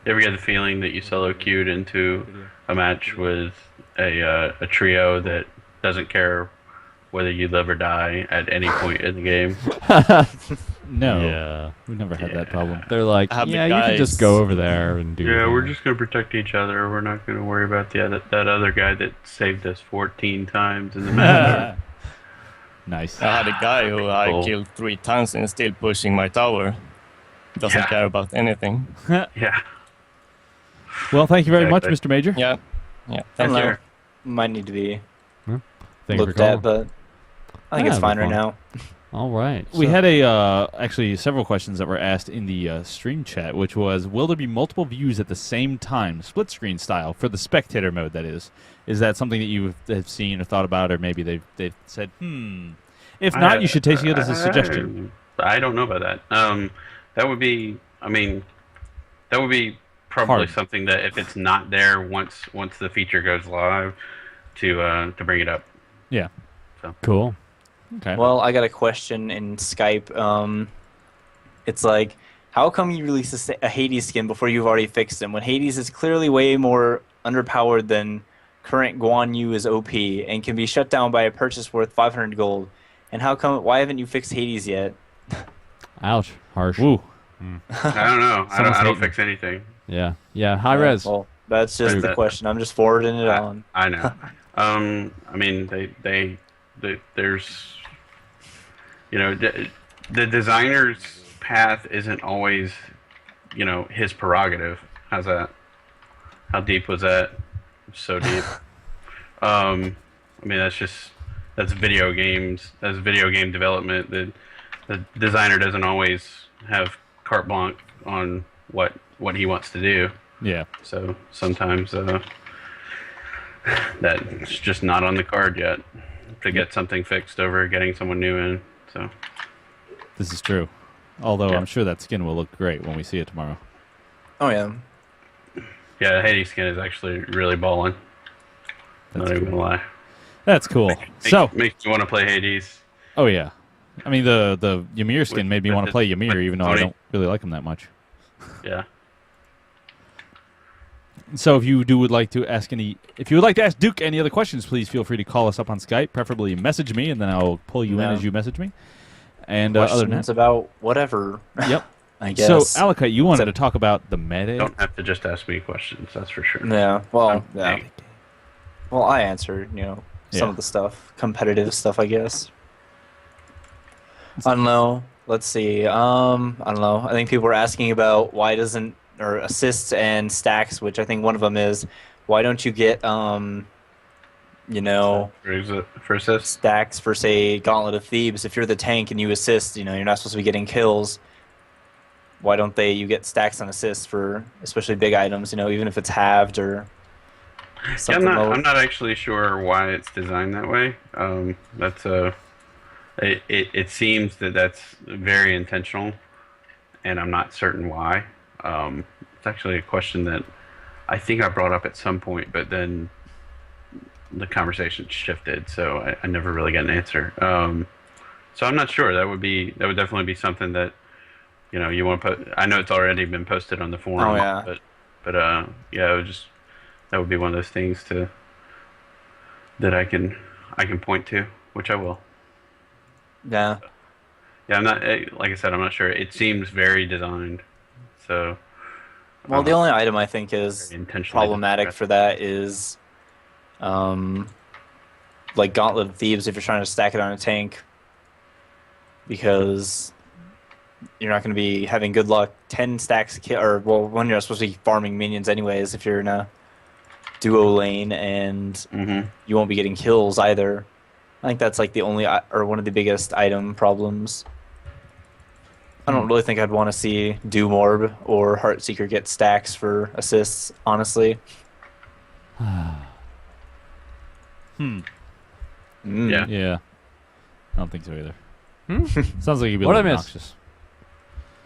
Speaker 1: you ever get the feeling that you solo queued into a match with a trio that doesn't care whether you live or die at any point in the game?
Speaker 3: No.
Speaker 4: Yeah.
Speaker 3: We've never had that problem.
Speaker 4: They're like,
Speaker 10: I have the
Speaker 4: yeah, you can just
Speaker 10: guys-
Speaker 4: go over there and do.
Speaker 1: Yeah,
Speaker 4: your
Speaker 1: we're
Speaker 4: thing."
Speaker 1: just gonna protect each other. We're not gonna worry about that other guy that saved us 14 times in the match.
Speaker 3: Nice.
Speaker 10: I had a guy who I
Speaker 1: Cool.
Speaker 10: killed 3 times and still pushing my tower. Doesn't
Speaker 1: Yeah.
Speaker 10: care about anything.
Speaker 1: Yeah.
Speaker 3: Well, thank you very
Speaker 1: Exactly.
Speaker 3: much, Mr. Major.
Speaker 10: Yeah.
Speaker 2: I don't
Speaker 10: Thank you.
Speaker 2: know. Might need to be
Speaker 4: Thank you for
Speaker 2: looked at,
Speaker 4: calling.
Speaker 2: but I think
Speaker 4: Yeah,
Speaker 2: it's fine right
Speaker 4: fun.
Speaker 2: now.
Speaker 4: All right.
Speaker 3: We
Speaker 4: so-
Speaker 3: had actually several questions that were asked in the stream chat, which was, will there be multiple views at the same time, split screen style, for the spectator mode, that is? Is that something that you have seen or thought about, or maybe they've said, If not, you should take it as a suggestion.
Speaker 1: I don't know about that. That would be, probably
Speaker 3: Hard.
Speaker 1: something that if it's not there once the feature goes live, to bring it up.
Speaker 3: Yeah.
Speaker 4: Cool.
Speaker 3: Okay.
Speaker 2: Well, I got a question in Skype. It's like, how come you release a Hades skin before you've already fixed him, when Hades is clearly way more underpowered than current Guan Yu is OP and can be shut down by a purchase worth 500 gold? And why haven't you fixed Hades yet?
Speaker 4: Ouch. Harsh.
Speaker 3: Woo.
Speaker 1: I don't know. I
Speaker 3: Someone's
Speaker 1: don't
Speaker 3: hating.
Speaker 1: fix anything.
Speaker 4: Yeah. Yeah. High res.
Speaker 2: Well, that's just
Speaker 1: Right,
Speaker 2: the
Speaker 1: that-
Speaker 2: question. I'm just forwarding it on.
Speaker 1: I know. There's, the designer's path isn't always, his prerogative. How's that? How deep was that? So deep. That's video games. That's video game development. The designer doesn't always have carte blanche on what he wants to do.
Speaker 3: Yeah.
Speaker 1: So sometimes that's just not on the card yet to get something fixed over getting someone new in. So
Speaker 3: This is true. Although
Speaker 1: Yeah.
Speaker 3: I'm sure that skin will look great when we see it tomorrow.
Speaker 2: Oh, yeah.
Speaker 1: yeah, the Hades skin is actually really ballin'. Not even gonna lie.
Speaker 3: That's cool. So,
Speaker 1: Makes you want to play Hades.
Speaker 3: oh yeah. I mean, the Ymir skin
Speaker 1: With-
Speaker 3: made me
Speaker 1: with
Speaker 3: want to
Speaker 1: the-
Speaker 3: play Ymir,
Speaker 1: with
Speaker 3: even though I
Speaker 1: Tony.
Speaker 3: don't really like him that much.
Speaker 1: Yeah.
Speaker 3: So if you would like to ask Duke any other questions, please feel free to call us up on Skype. Preferably message me, and then I'll pull you in
Speaker 2: Yeah.
Speaker 3: as you message me. And other than
Speaker 2: Questions
Speaker 3: that,
Speaker 2: about whatever.
Speaker 3: yep.
Speaker 2: I guess.
Speaker 3: So Alakite, you wanted to talk about the meta.
Speaker 1: Don't have to just ask me questions, that's for sure.
Speaker 2: Yeah. Well,
Speaker 1: I'm-
Speaker 2: yeah.
Speaker 1: hey,
Speaker 2: Well, I answered. some of the stuff, competitive stuff, I guess. I don't know. Let's see. I don't know. I think people were asking about why doesn't or assists and stacks, which I think one of them is why don't you get
Speaker 1: For assists.
Speaker 2: stacks for say Gauntlet of Thebes? If you're the tank and you assist, you're not supposed to be getting kills. Why don't you get stacks on assists for especially big items? Even if it's halved or something.
Speaker 1: I'm not actually sure why it's designed that way. It seems that's very intentional, and I'm not certain why. It's actually a question that I think I brought up at some point, but then the conversation shifted, so I never really got an answer. So I'm not sure. That would definitely be something that you want to put. I know it's already been posted on the forum.
Speaker 2: Oh yeah.
Speaker 1: But that would be one of those things that I can point to, which I will.
Speaker 2: Yeah.
Speaker 1: Yeah, I'm not, like I said, I'm not sure. It seems very designed. So.
Speaker 2: Well, the only item I think is problematic for that is, like Gauntlet of Thebes if you're trying to stack it on a tank, because you're not going to be having good luck 10 stacks when you're supposed to be farming minions anyways if you're in a duo lane, and you won't be getting kills either. I think that's like the only or one of the biggest item problems. I don't really think I'd want to see Doom Orb or Heartseeker get stacks for assists, honestly.
Speaker 3: Yeah. I don't think so either. Sounds like you'd be a little obnoxious.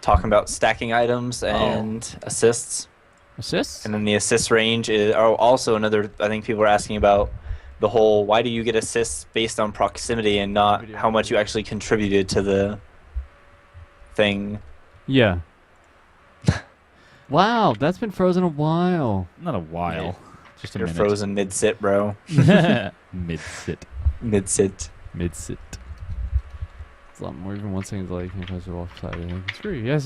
Speaker 2: Talking about stacking items and assists.
Speaker 4: Assists?
Speaker 2: And then the assist range is also another. I think people are asking about the whole why do you get assists based on proximity and not how much you actually contributed to the thing.
Speaker 4: Yeah. Wow, that's been frozen a while.
Speaker 3: Not a while. Just a
Speaker 2: You're
Speaker 3: minute.
Speaker 2: frozen mid-sit, bro.
Speaker 3: Mid-sit.
Speaker 2: Mid-sit.
Speaker 3: Mid-sit.
Speaker 4: It's a lot more. Even 1 second delay can cause you off side. Screw you. Yes.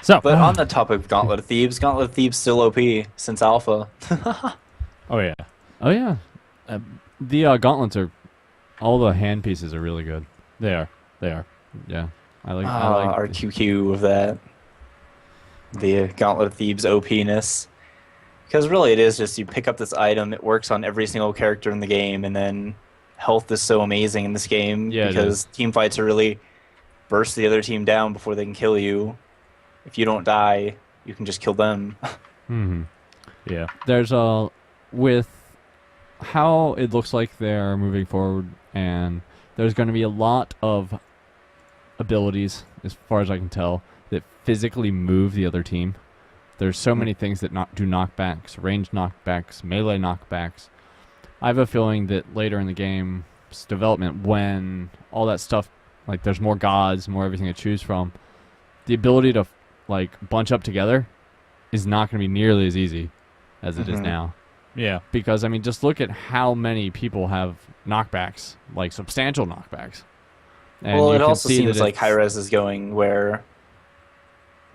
Speaker 3: So,
Speaker 2: but on the topic of Gauntlet of Thebes still OP since alpha.
Speaker 3: Oh yeah.
Speaker 4: The gauntlets all the hand pieces are really good.
Speaker 3: They are.
Speaker 4: Yeah. I like
Speaker 2: our QQ of that. The Gauntlet of Thebes OP-ness. Because really it is just you pick up this item, it works on every single character in the game, and then health is so amazing in this game because team fights are really burst the other team down before they can kill you. If you don't die, you can just kill them.
Speaker 3: Yeah.
Speaker 4: There's with how it looks like they're moving forward, and there's going to be a lot of abilities, as far as I can tell, that physically move the other team. There's so many things that do knockbacks, range knockbacks, melee knockbacks. I have a feeling that later in the game's development, when all that stuff, like there's more gods, more everything to choose from, the ability to like bunch up together is not going to be nearly as easy as it is now.
Speaker 3: Yeah.
Speaker 4: Because, I mean, just look at how many people have knockbacks, like substantial knockbacks. And
Speaker 2: well, it also seems like hi-rez is going where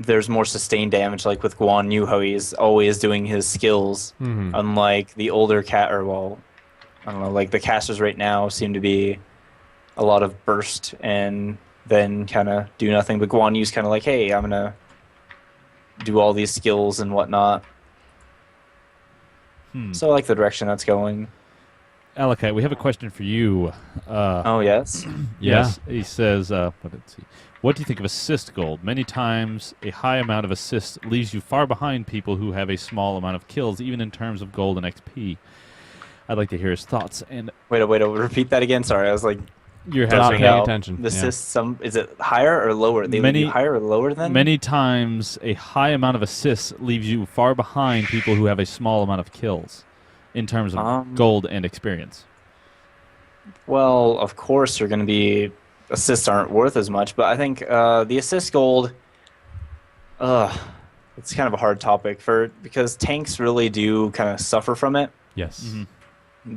Speaker 2: there's more sustained damage, like with Guan Yu, how he's always doing his skills, unlike the older I don't know, like the casters right now seem to be a lot of burst and then kind of do nothing, but Guan Yu's kind of like, hey, I'm going to do all these skills and whatnot. So I like the direction that's going.
Speaker 3: Alakite, we have a question for you.
Speaker 2: Oh, yes?
Speaker 3: Yes. Yeah. He says, what do you think of assist gold? Many times, a high amount of assists leaves you far behind people who have a small amount of kills, even in terms of gold and XP. I'd like to hear his thoughts. And
Speaker 2: Wait, repeat that again? Sorry, I was like...
Speaker 4: You're not paying attention.
Speaker 2: The assists, is it higher or lower? They leave you higher or lower than?
Speaker 3: Many times, a high amount of assists leaves you far behind people who have a small amount of kills, in terms of gold and experience.
Speaker 2: Well, of course, you're going to be... Assists aren't worth as much, but I think the assist gold... it's kind of a hard topic because tanks really do kind of suffer from it.
Speaker 4: Yes.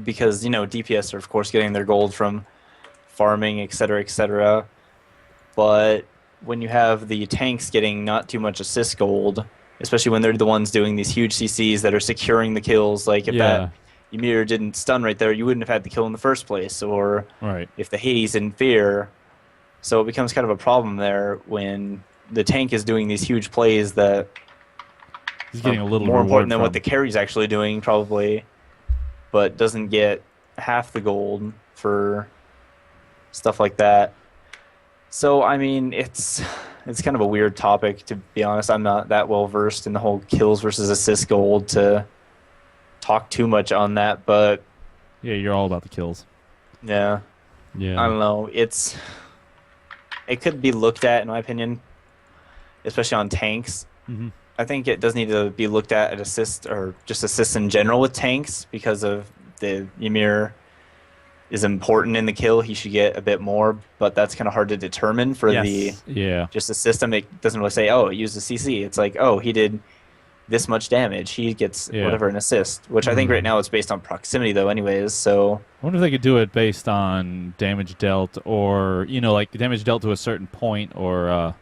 Speaker 2: Because, DPS are, of course, getting their gold from farming, etc., etc. But when you have the tanks getting not too much assist gold, especially when they're the ones doing these huge CCs that are securing the kills, like if Ymir didn't stun right there, you wouldn't have had the kill in the first place. Or
Speaker 3: Right.
Speaker 2: if the Hades didn't fear. So it becomes kind of a problem there when the tank is doing these huge plays that
Speaker 3: He's getting a little
Speaker 2: more important than
Speaker 3: reward
Speaker 2: what the carry's actually doing, probably, but doesn't get half the gold for stuff like that. So I mean, it's kind of a weird topic, to be honest. I'm not that well versed in the whole kills versus assist gold to talk too much on that, but
Speaker 3: Yeah, you're all about the kills.
Speaker 2: yeah,
Speaker 4: Yeah.
Speaker 2: I don't know. It could be looked at, in my opinion, especially on tanks.
Speaker 3: Mhm.
Speaker 2: I think it does need to be looked at assist or just assists in general with tanks because of the Ymir is important in the kill. He should get a bit more, but that's kind of hard to determine for the
Speaker 3: Yeah.
Speaker 2: just the system. It doesn't really say, oh, it used a CC. It's like, oh, he did this much damage. He gets
Speaker 3: Yeah.
Speaker 2: whatever an assist, which I think right now it's based on proximity though, anyways. So
Speaker 3: I wonder if they could do it based on damage dealt, or like damage dealt to a certain point, or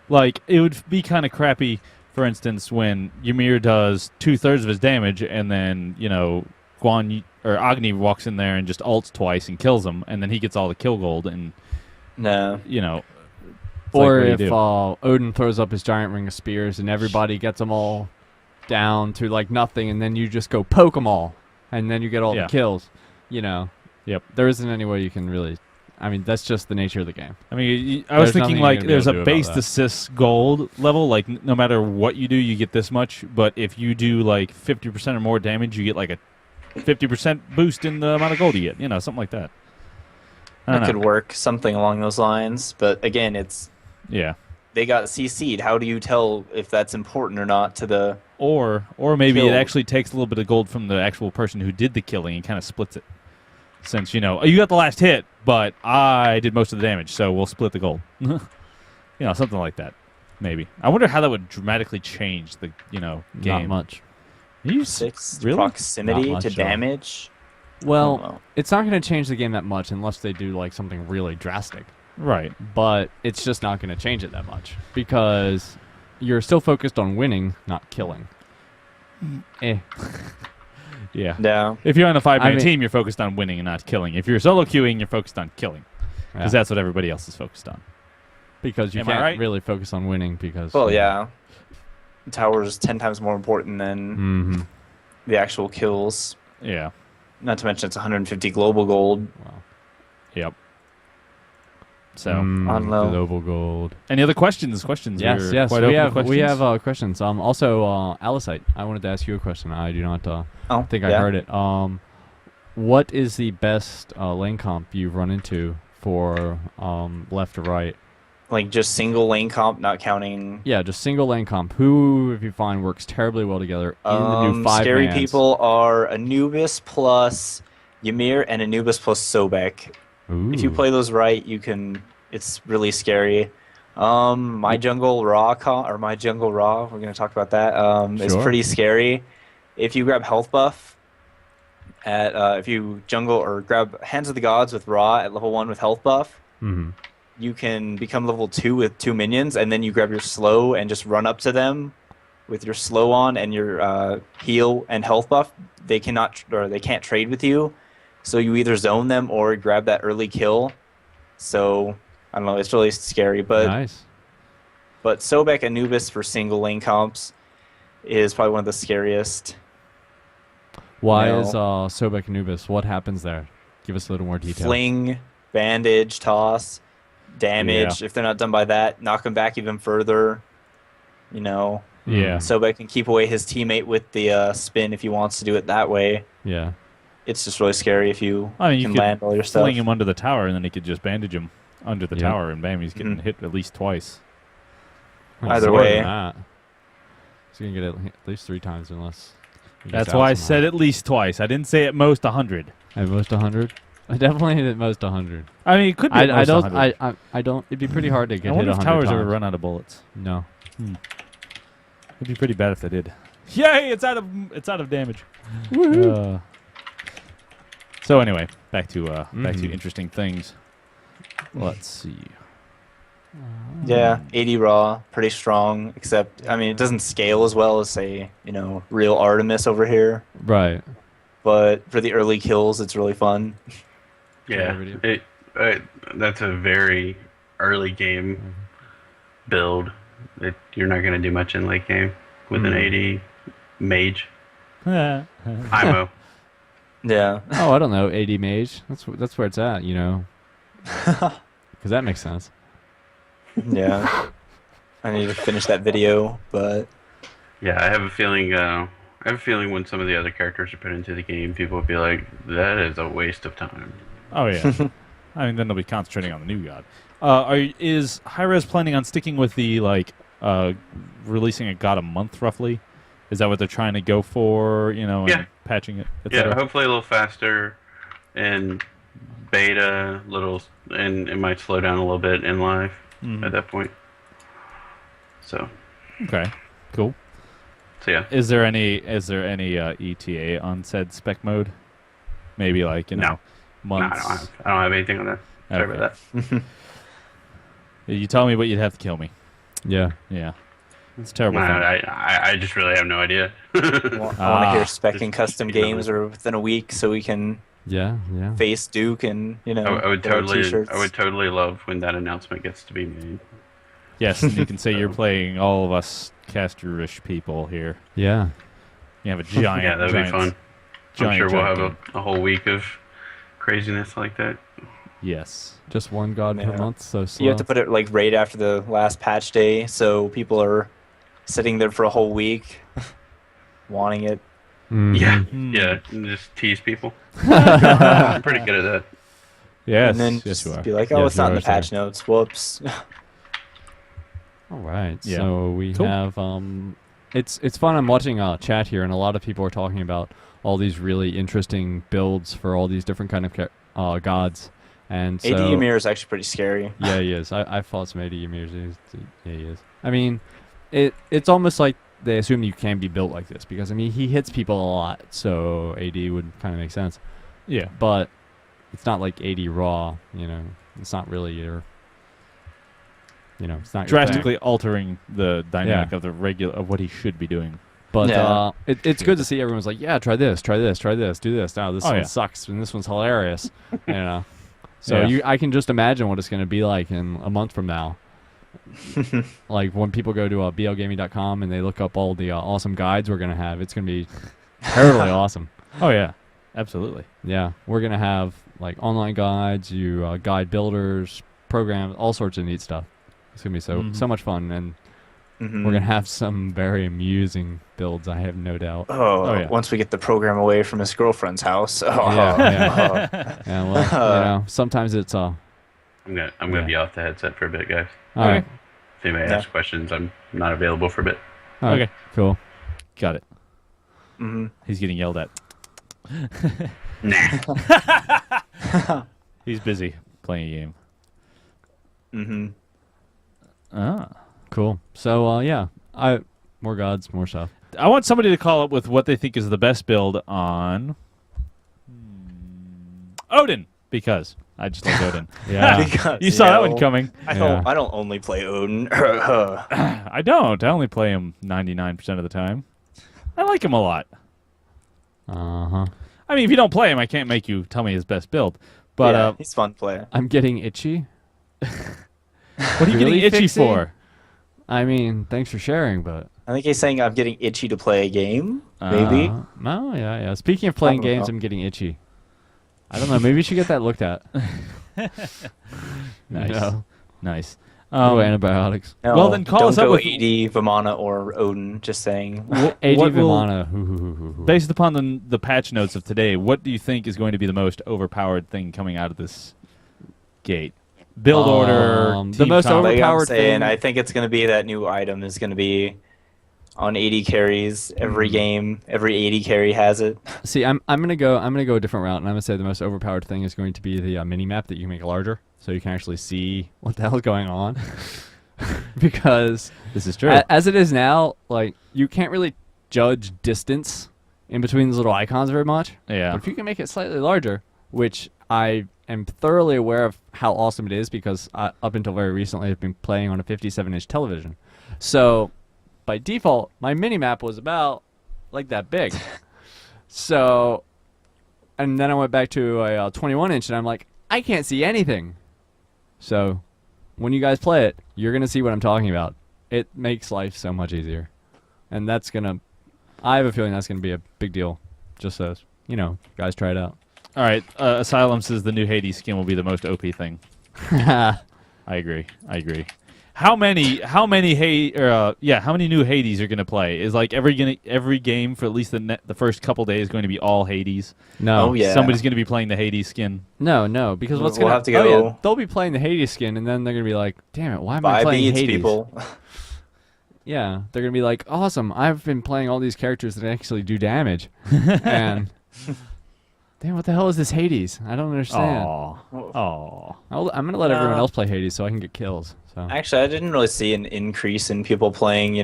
Speaker 3: like it would be kind of crappy. For instance, when Ymir does 2/3 of his damage, and then Guan or Agni walks in there and just ults twice and kills him, and then he gets all the kill gold, and
Speaker 2: no.
Speaker 4: Or
Speaker 3: what do you
Speaker 4: if
Speaker 3: do?
Speaker 4: Odin throws up his giant ring of spears and everybody gets them all down to like nothing, and then you just go poke them all, and then you get all
Speaker 3: Yeah.
Speaker 4: the kills.
Speaker 3: Yep.
Speaker 4: There isn't any way you can really. I mean, that's just the nature of the game.
Speaker 3: I mean, I was
Speaker 4: There's
Speaker 3: thinking
Speaker 4: nothing
Speaker 3: like
Speaker 4: you're gonna be
Speaker 3: there's
Speaker 4: able to
Speaker 3: a
Speaker 4: do about
Speaker 3: base
Speaker 4: that.
Speaker 3: assist gold level. Like no matter what you do, you get this much. But if you do like 50% or more damage, you get like a 50% boost in the amount of gold you get. Something like that. I
Speaker 2: That
Speaker 3: don't
Speaker 2: could
Speaker 3: know.
Speaker 2: work, something along those lines. But again,
Speaker 3: Yeah.
Speaker 2: they got CC'd. How do you tell if that's important or not to the...
Speaker 3: Or maybe
Speaker 2: Kill.
Speaker 3: it actually takes a little bit of gold from the actual person who did the killing and kind of splits it. Since you got the last hit, but I did most of the damage, so we'll split the gold. Something like that. Maybe. I wonder how that would dramatically change the game.
Speaker 4: Not much.
Speaker 3: You
Speaker 2: 6
Speaker 3: really?
Speaker 2: proximity
Speaker 4: Not
Speaker 2: to
Speaker 4: much,
Speaker 2: damage?
Speaker 4: Well,
Speaker 2: know.
Speaker 4: it's not going to change the game that much unless they do like something really drastic.
Speaker 3: Right.
Speaker 4: But it's just not going to change it that much because you're still focused on winning, not killing.
Speaker 3: Yeah.
Speaker 2: Yeah.
Speaker 3: If you're on a 5-man
Speaker 4: I mean-
Speaker 3: team, you're focused on winning and not killing. If you're solo queuing, you're focused on killing. Because
Speaker 4: Yeah.
Speaker 3: that's what everybody else is focused on.
Speaker 4: Because you
Speaker 3: Am I
Speaker 4: can't
Speaker 3: right?
Speaker 4: really focus on winning because.
Speaker 2: Well, yeah. Tower is 10 times more important than
Speaker 4: Mm-hmm.
Speaker 2: the actual kills.
Speaker 3: Yeah.
Speaker 2: Not to mention it's 150 global gold.
Speaker 4: Wow.
Speaker 3: Yep. So,
Speaker 2: On low.
Speaker 4: Global gold.
Speaker 3: any other questions?
Speaker 4: Yes,
Speaker 3: We're
Speaker 4: yes.
Speaker 3: quite
Speaker 4: We
Speaker 3: open to
Speaker 4: have
Speaker 3: questions.
Speaker 4: questions. Also, Alicite, I wanted to ask you a question. I do not think I
Speaker 2: yeah.
Speaker 4: heard it. What is the best lane comp you've run into for left or right?
Speaker 2: Like just single lane comp, not counting...
Speaker 4: Yeah, just single lane comp. Who, if you find, works terribly well together in the new 5
Speaker 2: Scary
Speaker 4: mans?
Speaker 2: people are Anubis plus Ymir and Anubis plus Sobek. If you
Speaker 4: Ooh.
Speaker 2: play those right, you can... It's really scary. My jungle raw, we're going to talk about that. It's
Speaker 4: Sure.
Speaker 2: pretty scary. If you grab health buff, if you jungle or grab Hands of the Gods with raw at level 1 with health buff,
Speaker 4: Mhm.
Speaker 2: you can become level 2 with 2 minions, and then you grab your slow and just run up to them with your slow on and your heal and health buff. They can't trade with you, so you either zone them or grab that early kill. So I don't know, it's really scary. But
Speaker 4: Nice.
Speaker 2: Sobek Anubis for single lane comps is probably one of the scariest.
Speaker 4: Why
Speaker 2: No.
Speaker 4: is Sobek Anubis? What happens there? Give us a little more detail.
Speaker 2: Fling, bandage, toss, damage. If they're not done by that, knock them back even further.
Speaker 3: Yeah.
Speaker 2: Sobek can keep away his teammate with the spin if he wants to do it that way.
Speaker 4: Yeah.
Speaker 2: It's just really scary if you
Speaker 3: I mean, you
Speaker 2: can
Speaker 3: could
Speaker 2: land all your stuff.
Speaker 3: fling him under the tower, and then he could just bandage him under the
Speaker 4: Yep.
Speaker 3: tower, and bam, he's getting
Speaker 2: Mhm.
Speaker 3: hit at least twice.
Speaker 2: Either
Speaker 4: more than
Speaker 2: way.
Speaker 4: that. He's going to get at least 3 times unless. he
Speaker 3: That's
Speaker 4: gets out
Speaker 3: why I
Speaker 4: somehow.
Speaker 3: said at least twice. I didn't say at most 100.
Speaker 4: At most 100? I definitely hit at most 100.
Speaker 3: I mean, it could be at
Speaker 4: I
Speaker 3: most
Speaker 4: don't.
Speaker 3: 100.
Speaker 4: I don't. It'd be pretty hard to get
Speaker 3: I
Speaker 4: hit
Speaker 3: wonder
Speaker 4: 100
Speaker 3: if towers
Speaker 4: times.
Speaker 3: ever run out of bullets.
Speaker 4: No.
Speaker 3: It'd be pretty bad if they did. Yay! It's out of damage. So anyway, back to
Speaker 4: Mhm.
Speaker 3: interesting things. Let's see.
Speaker 2: Yeah, 80 raw, pretty strong. Except, I mean, it doesn't scale as well as say, real Artemis over here.
Speaker 4: Right.
Speaker 2: but for the early kills, it's really fun.
Speaker 1: Yeah, that's a very early game build. You're not going to do much in late game with an 80 mage. IMO.
Speaker 2: Yeah.
Speaker 4: Oh, I don't know, 80 mage. That's where it's at, you know. Because that makes sense.
Speaker 2: Yeah. I need to finish that video, but
Speaker 1: Yeah, I have a feeling. When some of the other characters are put into the game, people will be like, "That is a waste of time."
Speaker 3: Oh yeah. I mean, then they'll be concentrating on the new god. Is hi-rez planning on sticking with the releasing a god a month roughly? Is that what they're trying to go for? You know, and patching it.
Speaker 1: Yeah, hopefully a little faster, and beta and it might slow down a little bit in live at that point. So.
Speaker 3: Okay. Cool.
Speaker 1: So yeah.
Speaker 3: Is there any ETA on said spec mode? Maybe months.
Speaker 1: No, I don't have anything on that. Sorry about that.
Speaker 3: You tell me, but you'd have to kill me.
Speaker 4: Yeah.
Speaker 3: Yeah. It's terrible.
Speaker 1: I just really have no idea.
Speaker 2: I want to hear specking custom games or within a week so we can face Duke and
Speaker 1: I would totally love when that announcement gets to be made.
Speaker 3: Yes, and you can say you're playing all of us casterish people here.
Speaker 4: Yeah.
Speaker 3: You have a giant.
Speaker 1: Yeah, that'd be fun. I'm sure we'll have a whole week of craziness like that.
Speaker 3: Yes.
Speaker 4: Just one god per month, so slow.
Speaker 2: You have to put it right after the last patch day, so people are sitting there for a whole week wanting it.
Speaker 1: Yeah, and just tease people. I'm pretty good at that.
Speaker 3: Yes,
Speaker 2: and then
Speaker 3: yes,
Speaker 2: just
Speaker 3: you are.
Speaker 2: be like, "Oh, it's not in the patch notes. Whoops."
Speaker 4: All right,
Speaker 3: Yeah.
Speaker 4: so we have it's fun. I'm watching chat here, and a lot of people are talking about all these really interesting builds for all these different kind of gods. And so,
Speaker 2: AD Ymir is actually pretty scary.
Speaker 4: Yeah, he is. I fought some AD Ymirs. Yeah, he is. I mean, it's almost like they assume you can be built like this because I mean he hits people a lot, so AD would kind of make sense.
Speaker 3: Yeah,
Speaker 4: but it's not like AD raw. You know, it's not really your. You know, it's not
Speaker 3: drastically altering the dynamic of what he should be doing.
Speaker 4: But it's good to see everyone's like, yeah, try this, do this. Now this one sucks and this one's hilarious. You know, so I can just imagine what it's going to be like in a month from now. Like when people go to blgaming.com and they look up all the awesome guides we're going to have, it's going to be terribly awesome.
Speaker 3: Oh yeah, absolutely.
Speaker 4: Yeah, we're going to have like online guides, guide builders, programs, all sorts of neat stuff. It's going to be so much fun, and we're going to have some very amusing builds, I have no doubt.
Speaker 2: Once we get the program away from his girlfriend's house.
Speaker 4: Yeah, well, sometimes it's... I'm
Speaker 1: gonna be off the headset for a bit, guys.
Speaker 4: All right.
Speaker 1: If anybody asks questions, I'm not available for a bit.
Speaker 3: Okay,
Speaker 4: cool.
Speaker 3: Got it. He's getting yelled at.
Speaker 1: Nah.
Speaker 3: He's busy playing a game.
Speaker 4: Cool. So, more gods, more stuff.
Speaker 3: I want somebody to call up with what they think is the best build on Odin, because I just like Odin.
Speaker 4: Yeah.
Speaker 2: Because,
Speaker 3: you saw that one coming.
Speaker 2: I don't only play Odin.
Speaker 3: I don't. I only play him 99% of the time. I like him a lot.
Speaker 4: Uh-huh.
Speaker 3: I mean, if you don't play him, I can't make you tell me his best build. But
Speaker 2: he's fun to play.
Speaker 4: I'm getting itchy.
Speaker 3: What are you getting itchy for?
Speaker 4: I mean, thanks for sharing, but...
Speaker 2: I think he's saying I'm getting itchy to play a game, maybe.
Speaker 4: No, yeah. Speaking of playing games, I'm getting itchy. I don't know, maybe you should get that looked at.
Speaker 3: Nice. Nice.
Speaker 4: Antibiotics.
Speaker 2: No,
Speaker 3: well, then call us up with...
Speaker 2: AD, Vimana, or Odin, just saying.
Speaker 4: AD, Vimana.
Speaker 3: Based upon the patch notes of today, what do you think is going to be the most overpowered thing coming out of this gate? Build order,
Speaker 4: the most overpowered thing.
Speaker 2: I think it's going to be that new item is going to be on 80 carries. Every game, every 80 carry has it.
Speaker 4: See, I'm gonna go a different route, and I'm gonna say the most overpowered thing is going to be the mini map that you can make larger, so you can actually see what the hell is going on. Because
Speaker 3: this is true.
Speaker 4: As it is now, like you can't really judge distance in between these little icons very much.
Speaker 3: Yeah.
Speaker 4: But if you can make it slightly larger, which I am thoroughly aware of how awesome it is because up until very recently I've been playing on a 57-inch television. So by default, my mini-map was about like that big. So and then I went back to a 21-inch, and I'm like, I can't see anything. So, when you guys play it, you're gonna see what I'm talking about. It makes life so much easier, and that's gonna. I have a feeling that's gonna be a big deal. Just so guys, try it out.
Speaker 3: All right, Asylum says the new Hades skin will be the most OP thing. I agree. How many new Hades are gonna play? Is like every game for at least the first couple days going to be all Hades?
Speaker 4: No.
Speaker 2: Oh, yeah.
Speaker 3: Somebody's gonna be playing the Hades skin.
Speaker 4: No, because what's
Speaker 2: We'll
Speaker 4: gonna
Speaker 2: have to go-
Speaker 4: they'll be playing the Hades skin, and then they're gonna be like, damn it, why am I
Speaker 2: Buy
Speaker 4: playing
Speaker 2: beads,
Speaker 4: Hades?
Speaker 2: people.
Speaker 4: Yeah, they're gonna be like, awesome, I've been playing all these characters that actually do damage, and damn, what the hell is this Hades? I don't understand.
Speaker 3: Oh.
Speaker 4: I'm gonna let everyone else play Hades so I can get kills. So
Speaker 2: Actually, I didn't really see an increase in people playing,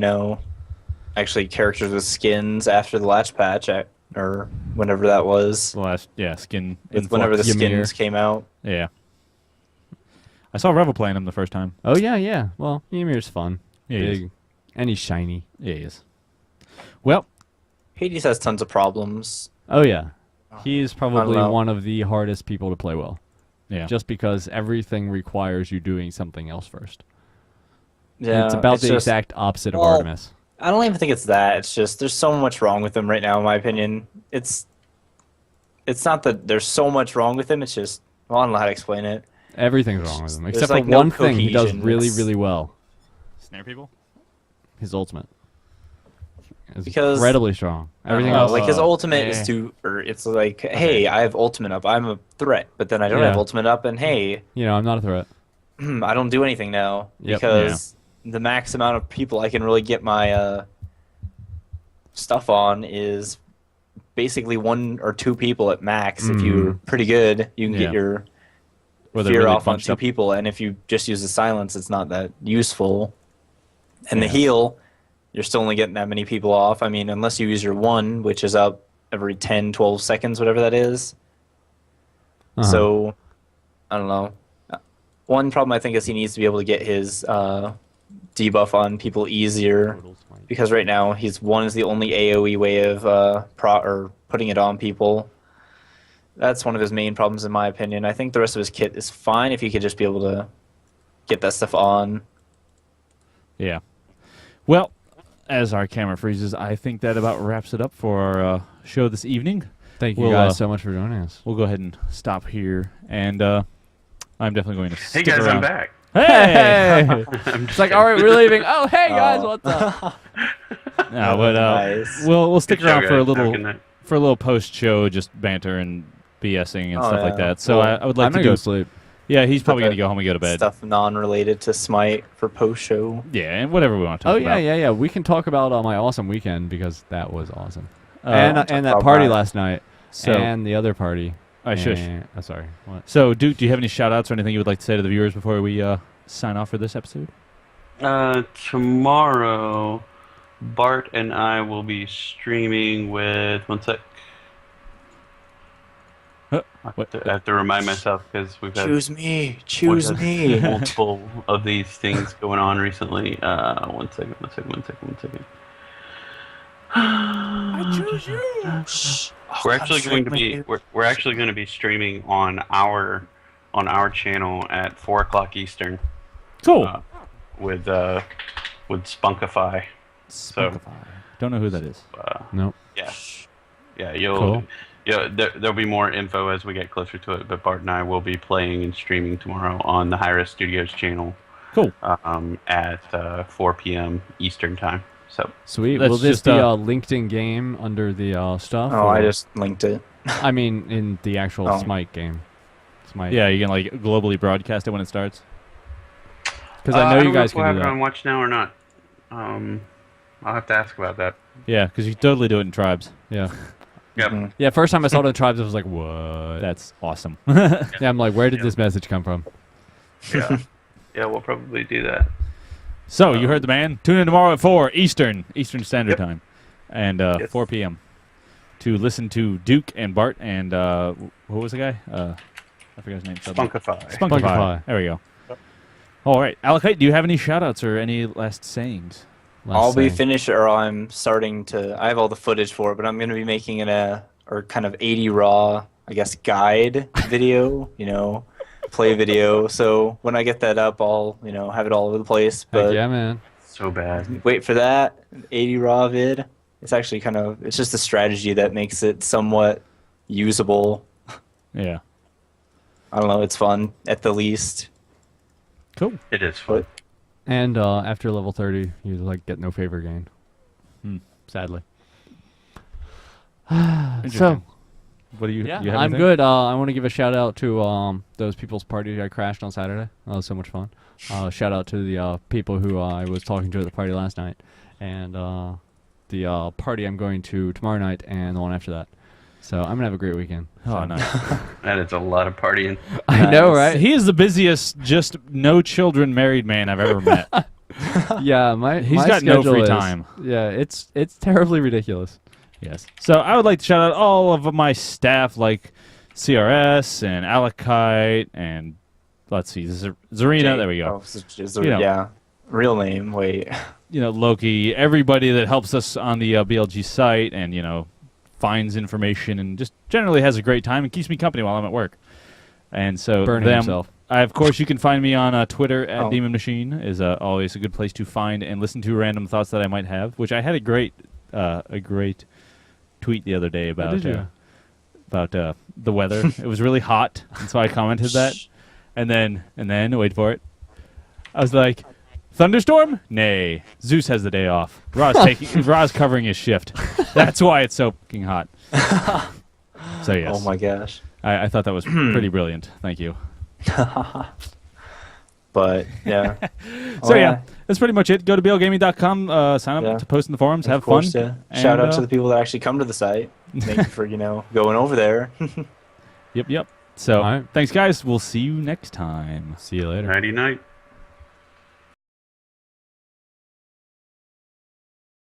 Speaker 2: actually characters with skins after the latch patch, or whenever that was.
Speaker 3: The last skin.
Speaker 2: Whenever the
Speaker 3: influx.
Speaker 2: skins came out.
Speaker 3: Yeah. I saw Revel playing him the first time.
Speaker 4: oh yeah. Well, Ymir's fun.
Speaker 3: Yeah, he is.
Speaker 4: Big, and he's shiny.
Speaker 3: Yeah, he is. Well,
Speaker 2: Hades has tons of problems.
Speaker 4: Oh yeah, he's probably
Speaker 2: know.
Speaker 4: one of the hardest people to play well.
Speaker 3: yeah.
Speaker 4: Just because everything requires you doing something else first.
Speaker 2: Yeah,
Speaker 4: It's about the
Speaker 2: just-
Speaker 4: exact opposite of
Speaker 2: well,
Speaker 4: Artemis.
Speaker 2: I don't even think it's that. It's just there's so much wrong with him right now, in my opinion. It's not that there's so much wrong with him. It's just I don't know how to explain it.
Speaker 4: Everything's wrong with him,
Speaker 2: There's,
Speaker 4: except
Speaker 2: like,
Speaker 4: for
Speaker 2: no
Speaker 4: one thing he does
Speaker 2: cohesion.
Speaker 4: really,
Speaker 2: It's-
Speaker 4: really well.
Speaker 3: Snare people?
Speaker 4: His ultimate. It's
Speaker 2: Because-
Speaker 4: incredibly strong. Everything
Speaker 2: No,
Speaker 4: else.
Speaker 2: like his ultimate
Speaker 3: yeah.
Speaker 2: is it's like, hey, I have ultimate up. I'm a threat, but then I don't
Speaker 4: Yeah.
Speaker 2: have ultimate up, and hey,
Speaker 4: I'm not a threat.
Speaker 2: I don't do anything now
Speaker 4: Yep.
Speaker 2: because the max amount of people I can really get my stuff on is basically 1 or 2 people at max. If you're pretty good, you can
Speaker 3: Yeah.
Speaker 2: get your
Speaker 3: Where they're
Speaker 2: fear
Speaker 3: really
Speaker 2: off on
Speaker 3: bunched
Speaker 2: 2
Speaker 3: up.
Speaker 2: people, and if you just use the silence, it's not that useful. And
Speaker 3: Yeah.
Speaker 2: the heal, you're still only getting that many people off. I mean, unless you use your 1, which is up every 10, 12 seconds, whatever that is.
Speaker 4: Uh-huh.
Speaker 2: So, I don't know. One problem I think is he needs to be able to get his debuff on people easier, because right now his 1 is the only AoE way of putting it on people. That's one of his main problems, in my opinion. I think the rest of his kit is fine if he could just be able to get that stuff on.
Speaker 3: Yeah. Well, as our camera freezes, I think that about wraps it up for our show this evening.
Speaker 4: Thank you
Speaker 3: We'll,
Speaker 4: guys so much for joining us.
Speaker 3: We'll go ahead and stop here, and I'm definitely going to
Speaker 1: Hey
Speaker 3: stick
Speaker 1: guys,
Speaker 3: around.
Speaker 1: I'm back.
Speaker 3: Hey!
Speaker 1: I'm
Speaker 4: It's like, all right, we're leaving. Oh, hey guys, what's up?
Speaker 3: No, but
Speaker 2: Nice.
Speaker 3: we'll stick
Speaker 1: Good show,
Speaker 3: around for a
Speaker 1: guys. Have
Speaker 3: little
Speaker 1: good night.
Speaker 3: post-show, just banter and BSing and
Speaker 2: Oh,
Speaker 3: stuff like
Speaker 2: yeah.
Speaker 3: that. So
Speaker 2: Well,
Speaker 3: I would like
Speaker 4: I'm
Speaker 3: to
Speaker 4: gonna
Speaker 3: do.
Speaker 4: go sleep.
Speaker 3: Yeah, he's probably
Speaker 2: Put
Speaker 3: going to go home and go to bed.
Speaker 2: Stuff non-related to Smite for post-show.
Speaker 3: Yeah, and whatever we want to talk
Speaker 4: Oh
Speaker 3: about.
Speaker 4: yeah. We can talk about my awesome weekend because that was awesome.
Speaker 3: Uh,
Speaker 4: and
Speaker 2: talk
Speaker 4: that
Speaker 2: about
Speaker 4: party
Speaker 2: that.
Speaker 4: last night.
Speaker 3: So
Speaker 4: And the other party.
Speaker 3: I shush.
Speaker 4: Oh, sorry. What?
Speaker 3: So Duke, do you have any shout-outs or anything you would like to say to the viewers before we sign off for this episode?
Speaker 1: Tomorrow, Bart and I will be streaming with. One sec.
Speaker 3: What?
Speaker 1: I have to remind myself because we've had
Speaker 2: Choose me. Choose me.
Speaker 1: multiple of these things going on recently. One second.
Speaker 2: I choose you.
Speaker 1: We're actually going to be we're actually going to be streaming on our channel at 4 o'clock Eastern.
Speaker 3: Cool.
Speaker 1: With Spunkify.
Speaker 3: Spotify. Don't know who that is.
Speaker 4: Nope.
Speaker 1: Yeah, you'll.
Speaker 3: Cool.
Speaker 1: Yeah, there'll be more info as we get closer to it. But Bart and I will be playing and streaming tomorrow on the HiRez Studios channel.
Speaker 3: Cool.
Speaker 1: At 4 p.m. Eastern time. So
Speaker 4: Sweet.
Speaker 3: Let's
Speaker 4: Will this
Speaker 3: just,
Speaker 4: be a LinkedIn game under the stuff?
Speaker 2: Oh, I
Speaker 4: or-
Speaker 2: just linked it.
Speaker 4: I mean, in the actual
Speaker 2: Oh.
Speaker 4: Smite game. Smite.
Speaker 3: Yeah, you can like globally broadcast it when it starts.
Speaker 4: Because I know you guys
Speaker 1: We'll
Speaker 4: can
Speaker 1: have
Speaker 4: do
Speaker 1: it
Speaker 4: that.
Speaker 1: on Watch Now or not. I'll have to ask about that.
Speaker 3: Yeah, because you can totally do it in tribes.
Speaker 4: Yeah.
Speaker 1: Yep.
Speaker 2: Mhm.
Speaker 4: Yeah, first time I saw the tribes, I was like, what?
Speaker 3: That's awesome.
Speaker 4: Yeah, I'm like, where did this message come from?
Speaker 1: Yeah. Yeah, we'll probably do that.
Speaker 3: So you heard the man. Tune in tomorrow at 4 Eastern Standard
Speaker 1: Yep.
Speaker 3: Time, and
Speaker 1: Yes.
Speaker 3: 4 p.m. to listen to Duke and Bart and what was the guy? I forgot his name.
Speaker 1: Spunkify.
Speaker 4: Spunkify.
Speaker 3: There we go. All right, Alakite, do you have any shout-outs or any last sayings?
Speaker 2: I'll be finished, or I'm starting to. I have all the footage for it, but I'm going to be making it or kind of 80 raw I guess, guide video, play video. So when I get that up, I'll, have it all over the place. But
Speaker 4: Heck yeah, man.
Speaker 1: So bad.
Speaker 2: wait for that 80 raw vid. It's actually it's just a strategy that makes it somewhat usable.
Speaker 3: Yeah.
Speaker 2: I don't know, it's fun at the least.
Speaker 3: Cool.
Speaker 1: It is fun.
Speaker 4: And after level 30, you like get no favor gain. Sadly. So,
Speaker 3: Interesting. What do you?
Speaker 4: yeah,
Speaker 3: you have
Speaker 4: I'm
Speaker 3: anything?
Speaker 4: good. I want to give a shout out to those people's party I crashed on Saturday. That was so much fun. Shout out to the people who I was talking to at the party last night, and the party I'm going to tomorrow night, and the one after that. So I'm gonna have a great weekend.
Speaker 3: Oh,
Speaker 4: So-
Speaker 3: nice.
Speaker 1: That is a lot of partying.
Speaker 4: I know, right?
Speaker 3: He is the busiest, just no children married man I've ever met.
Speaker 4: Yeah,
Speaker 3: He's
Speaker 4: my
Speaker 3: got no
Speaker 4: schedule
Speaker 3: free
Speaker 4: is-
Speaker 3: time.
Speaker 4: Yeah, it's terribly ridiculous.
Speaker 3: Yes. So I would like to shout out all of my staff, like CRS and Alakite and let's see, Zarina. There we go.
Speaker 2: Yeah, real name. Wait.
Speaker 3: Loki. Everybody that helps us on the BLG site and finds information and just generally has a great time and keeps me company while I'm at work. And so
Speaker 4: Burning himself.
Speaker 3: Of course, you can find me on Twitter at
Speaker 2: Oh.
Speaker 3: Demon Machine. Is always a good place to find and listen to random thoughts that I might have. Which I had a great tweet the other day about
Speaker 4: did you?
Speaker 3: about the weather. It was really hot, and so I commented that. And then wait for it. I was like, thunderstorm? Nay. Zeus has the day off. Ra's covering his shift. That's why it's so fucking hot. So yes.
Speaker 2: Oh my gosh.
Speaker 3: I thought that was pretty brilliant. Thank you.
Speaker 2: But yeah.
Speaker 3: So yeah, that's pretty much it. Go to blgaming.com, sign up to post in the forums, have
Speaker 2: Of course,
Speaker 3: fun.
Speaker 2: yeah. Shout
Speaker 3: and,
Speaker 2: out to the people that actually come to the site. Thank you for going over there.
Speaker 3: Yep. So
Speaker 4: All right.
Speaker 3: thanks guys. We'll see you next time.
Speaker 4: See you later.
Speaker 1: Nighty night.